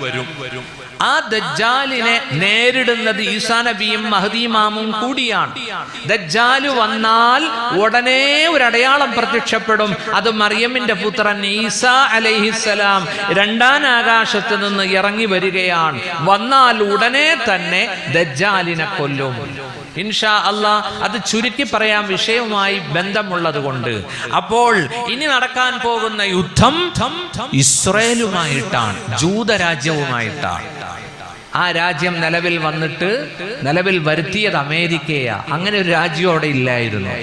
ആ ദജ്ജാലിനെ നേരിടുന്നത് ഈസാ നബിയും മഹദി ഇമാമും കൂടിയാണ്. ദജ്ജാല് വന്നാൽ ഉടനെ ഒരു അടയാളം പ്രത്യക്ഷപ്പെടും. അത് മറിയമിന്റെ പുത്രൻ ഈസാ അലൈഹിസ്സലാം 2ാം ആകാശത്ത് നിന്ന് ഇറങ്ങി വരികയാണ്. വന്നാൽ ഉടനെ തന്നെ ദജ്ജാലിനെ കൊല്ലും. ഇൻഷാ അല്ലാഹ് അത് ചുരുക്കി പറയാൻ വിഷയവുമായി ബന്ധമുള്ളത് കൊണ്ട്. അപ്പോൾ ഇനി നടക്കാൻ പോകുന്ന യുദ്ധം ഇസ്രായേലുമായിട്ടാണ്, ജൂതരാജ്യവുമായിട്ടാണ്. ആ രാജ്യം നിലവിൽ വന്നിട്ട് നിലവിൽ വരുത്തിയത് അമേരിക്കയാ. അങ്ങനെ ഒരു രാജ്യം അവിടെ ഇല്ലായിരുന്നു.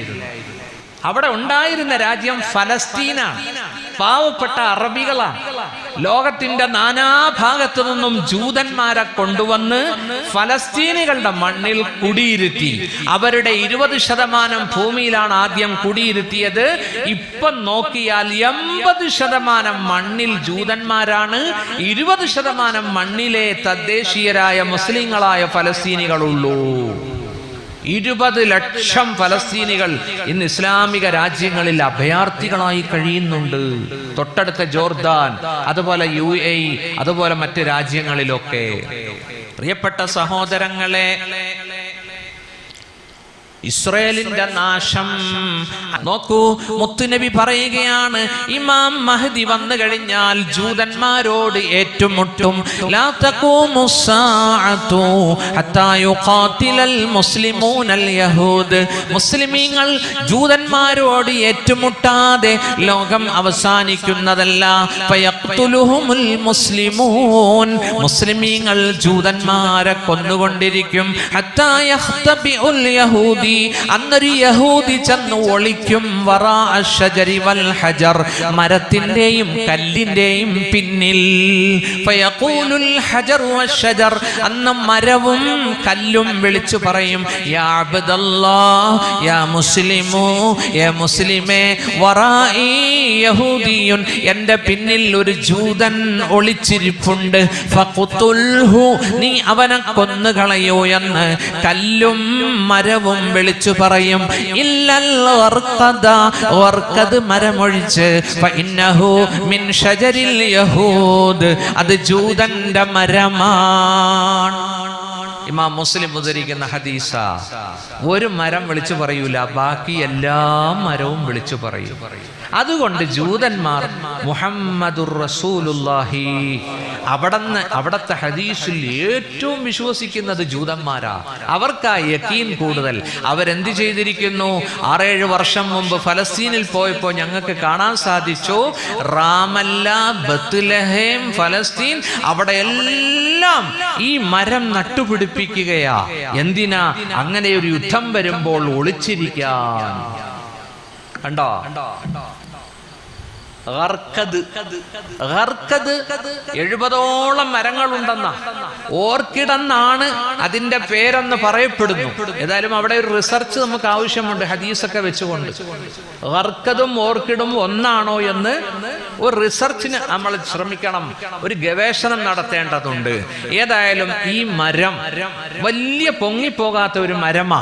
അവിടെ ഉണ്ടായിരുന്ന രാജ്യം ഫലസ്തീനാണ്. പാവപ്പെട്ട അറബികളാണ്. ലോകത്തിന്റെ നാനാഭാഗത്തു നിന്നും ജൂതന്മാരെ കൊണ്ടുവന്ന് ഫലസ്തീനികളുടെ മണ്ണിൽ കുടിയിരുത്തി. അവരുടെ 20% ഭൂമിയിലാണ് ആദ്യം കുടിയിരുത്തിയത്. ഇപ്പം നോക്കിയാൽ 80% മണ്ണിൽ ജൂതന്മാരാണ്. 20% മണ്ണിലെ തദ്ദേശീയരായ മുസ്ലിങ്ങളായ ഫലസ്തീനികളുള്ളൂ. 20 ലക്ഷം ഫലസ്തീനികൾ ഇന്ന് ഇസ്ലാമിക രാജ്യങ്ങളിൽ അഭയാർത്ഥികളായി കഴിയുന്നുണ്ട്. തൊട്ടടുത്ത ജോർദാൻ, അതുപോലെ UAE, അതുപോലെ മറ്റ് രാജ്യങ്ങളിലൊക്കെ. പ്രിയപ്പെട്ട സഹോദരങ്ങളെ, ഇസ്രായേലിന്റെ നാശം നോക്കൂ. മുത്തുനബി പറയുകയാണ്, ഇമാം മഹ്ദി വന്നു കഴിഞ്ഞാൽ ജൂതന്മാരോട് ഏറ്റുമുട്ടും. ലാ തഖൂമു സ്സാഅതു ഹത്താ യുഖാതിലൽ മുസ്ലിമൂനൽ യഹൂദ്. മുസ്ലിമീങ്ങൾ ജൂതന്മാരോട് ഏറ്റുമുട്ടാതെ ലോകം അവസാനിക്കുന്നതല്ല. ഫയഖ്തുലുഹുമുൽ മുസ്ലിമൂൻ. മുസ്ലിമീങ്ങൾ ജൂതന്മാരെ കൊന്നുകൊണ്ടിരിക്കും. ഹത്താ യഖ്തബിഉൽ യഹൂദി. അന്നൊരു യഹൂദി ചെന്ന് ഒളിക്കും. വറാ അശ്ശജരി വൽ ഹജർ. മരത്തിന്റെയും കല്ലിന്റെയും പിന്നിൽ. ഫയഖൂലുൽ ഹജറു വശ്ശജർ. അന്ന് മരവും കല്ലും വിളിച്ചു പറയും, യാ അബ്ദല്ലാഹ് യാ മുസ്ലിമു, യാ മുസ്ലിമേ, വറാഇ യഹൂദിയുൻ. എൻ്റെ പിന്നിൽ ഒരു ജൂതൻ ഒളിച്ചിരിപ്പുണ്ട്. ഫഖ്തുൽഹു. നീ അവനെ കൊന്നുകളയോ എന്ന് കല്ലും മരവും വിളിച്ചു പറയും. ഇല്ലൽ വർഖദ. വർഖദ് മരമൊഴിച്ച് ഫഇന്നഹു മിൻ ഷജരിൽ യഹൂദ്. അത് ജൂതന്റെ മരമാണ്. ഇമാം മുസ്ലിം ഉദ്ധരിക്കുന്ന ഹദീസ. ഒരു മരം വിളിച്ചു പറയൂല, ബാക്കി എല്ലാ മരവും വിളിച്ചു പറയും. അതുകൊണ്ട് ജൂതന്മാർ മുഹമ്മദുർ റസൂലുള്ളാഹി അവിടത്തെ ഹദീസിൽ ഏറ്റവും വിശ്വസിക്കുന്നത് ജൂതന്മാരാ. അവർക്കാ യക്കീൻ കൂടുതൽ. അവരെന്ത് ചെയ്തിരിക്കുന്നു? 6-7 വർഷം മുമ്പ് ഫലസ്തീനിൽ പോയപ്പോൾ ഞങ്ങൾക്ക് കാണാൻ സാധിച്ചു, റാമല്ല, ബത്ലഹേം, ഫലസ്തീൻ, അവിടെ എല്ലാം ഈ മരം നട്ടുപിടിപ്പിക്കുകയാ. എന്തിനാ? അങ്ങനെ ഒരു യുദ്ധം വരുമ്പോൾ ഒളിച്ചിരിക്കാൻ. കണ്ടോ? 70ഓളം മരങ്ങളുണ്ടെന്ന, ഓർക്കിഡ് എന്നാണ് അതിന്റെ പേരെന്ന് പറയപ്പെടുന്നു. ഏതായാലും അവിടെ ഒരു റിസർച്ച് നമുക്ക് ആവശ്യമുണ്ട് ഹദീസൊക്കെ വെച്ചുകൊണ്ട്. ഗർക്കദും ഓർക്കിഡും ഒന്നാണോ എന്ന് ഒരു റിസർച്ചിന് നമ്മൾ ശ്രമിക്കണം, ഒരു ഗവേഷണം നടത്തേണ്ടതുണ്ട്. ഏതായാലും ഈ മരം വലിയ പൊങ്ങിപ്പോകാത്ത ഒരു മരമാ,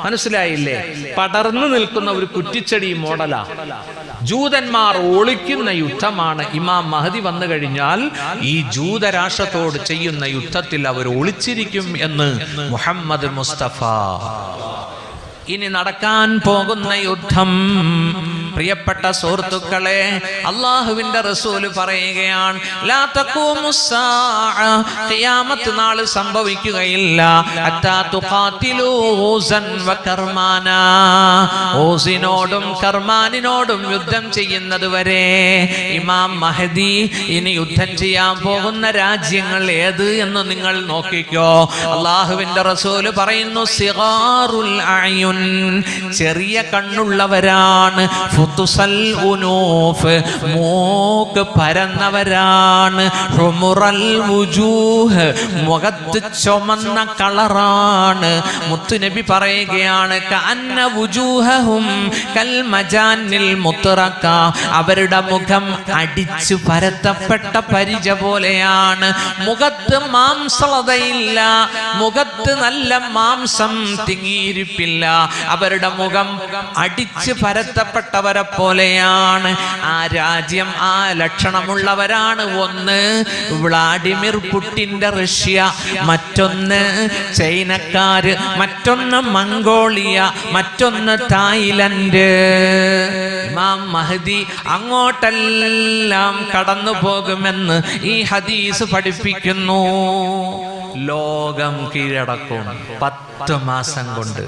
മനസ്സിലായില്ലേ? പടർന്നു നിൽക്കുന്ന ഒരു കുറ്റിച്ചെടി മോഡലാ. ജൂതന്മാർ ഒളിക്കുന്ന യുദ്ധമാണ്. ഇമാം മഹദി വന്നു കഴിഞ്ഞാൽ ഈ ജൂതരാഷ്ട്രത്തോട് ചെയ്യുന്ന യുദ്ധത്തിൽ അവർ ഒളിച്ചിരിക്കും എന്ന് മുഹമ്മദ് മുസ്തഫ. ഇനി നടക്കാൻ പോകുന്ന യുദ്ധം, പ്രിയപ്പെട്ട സുഹൃത്തുക്കളെ, അള്ളാഹുവിന്റെ റസൂല് പറയുകയാണ്, ലാ തഖൂമുസ്സാഅ. ഖിയാമത്ത് നാൾ സംഭവിക്കുകയില്ല. ഹത്താ തുഖാതിലു ഊസൻ വകർമാന. ഊസിനോടും കർമാനിനോടും യുദ്ധം ചെയ്യുന്നത് വരെ. ഇമാം മഹദി ഇനി യുദ്ധം ചെയ്യാൻ പോകുന്ന രാജ്യങ്ങൾ ഏത് എന്ന് നിങ്ങൾ നോക്കിക്കോ. അള്ളാഹുവിന്റെ റസൂല് പറയുന്നു, സിഗാറുൽ അയുൻ. ചെറിയ കണ്ണുള്ളവരാണ്. ഫുതുസൽ ഉനൂഫ്. മൂക്ക് പരന്നവരാണ്. ഹുമുറൽ വുജൂഹ്. മുഖത്ത് ചുമന്ന കളറാണ്. മുത്തുനബി പറയുകയാണ്, കഅന്ന വുജൂഹഹും കൽ മജാനിൽ മുത്റക. അവരുടെ മുഖം അടിച്ചു പരത്തപ്പെട്ട പരിച പോലെയാണ്. മുഖത്ത് മാംസളതയില്ല, മുഖത്ത് നല്ല മാംസം തിങ്ങിയിരിപ്പില്ല. അവരുടെ മുഖം അടിച്ച് പരത്തപ്പെട്ടവരെ പോലെയാണ്. ആ രാജ്യം ആ ലക്ഷണമുള്ളവരാണ്. ഒന്ന് വ്ളാഡിമിർ പുട്ടിന്റെ റഷ്യ, മറ്റൊന്ന് ചൈനക്കാര്, മറ്റൊന്ന് മംഗോളിയ, മറ്റൊന്ന് തായ്ലൻഡ്. ഇമാം മഹദി അങ്ങോട്ടെല്ലാം കടന്നു പോകുമെന്ന് ഈ ഹദീസ് പഠിപ്പിക്കുന്നു. ലോകം കീഴടക്കും 10 മാസം കൊണ്ട്.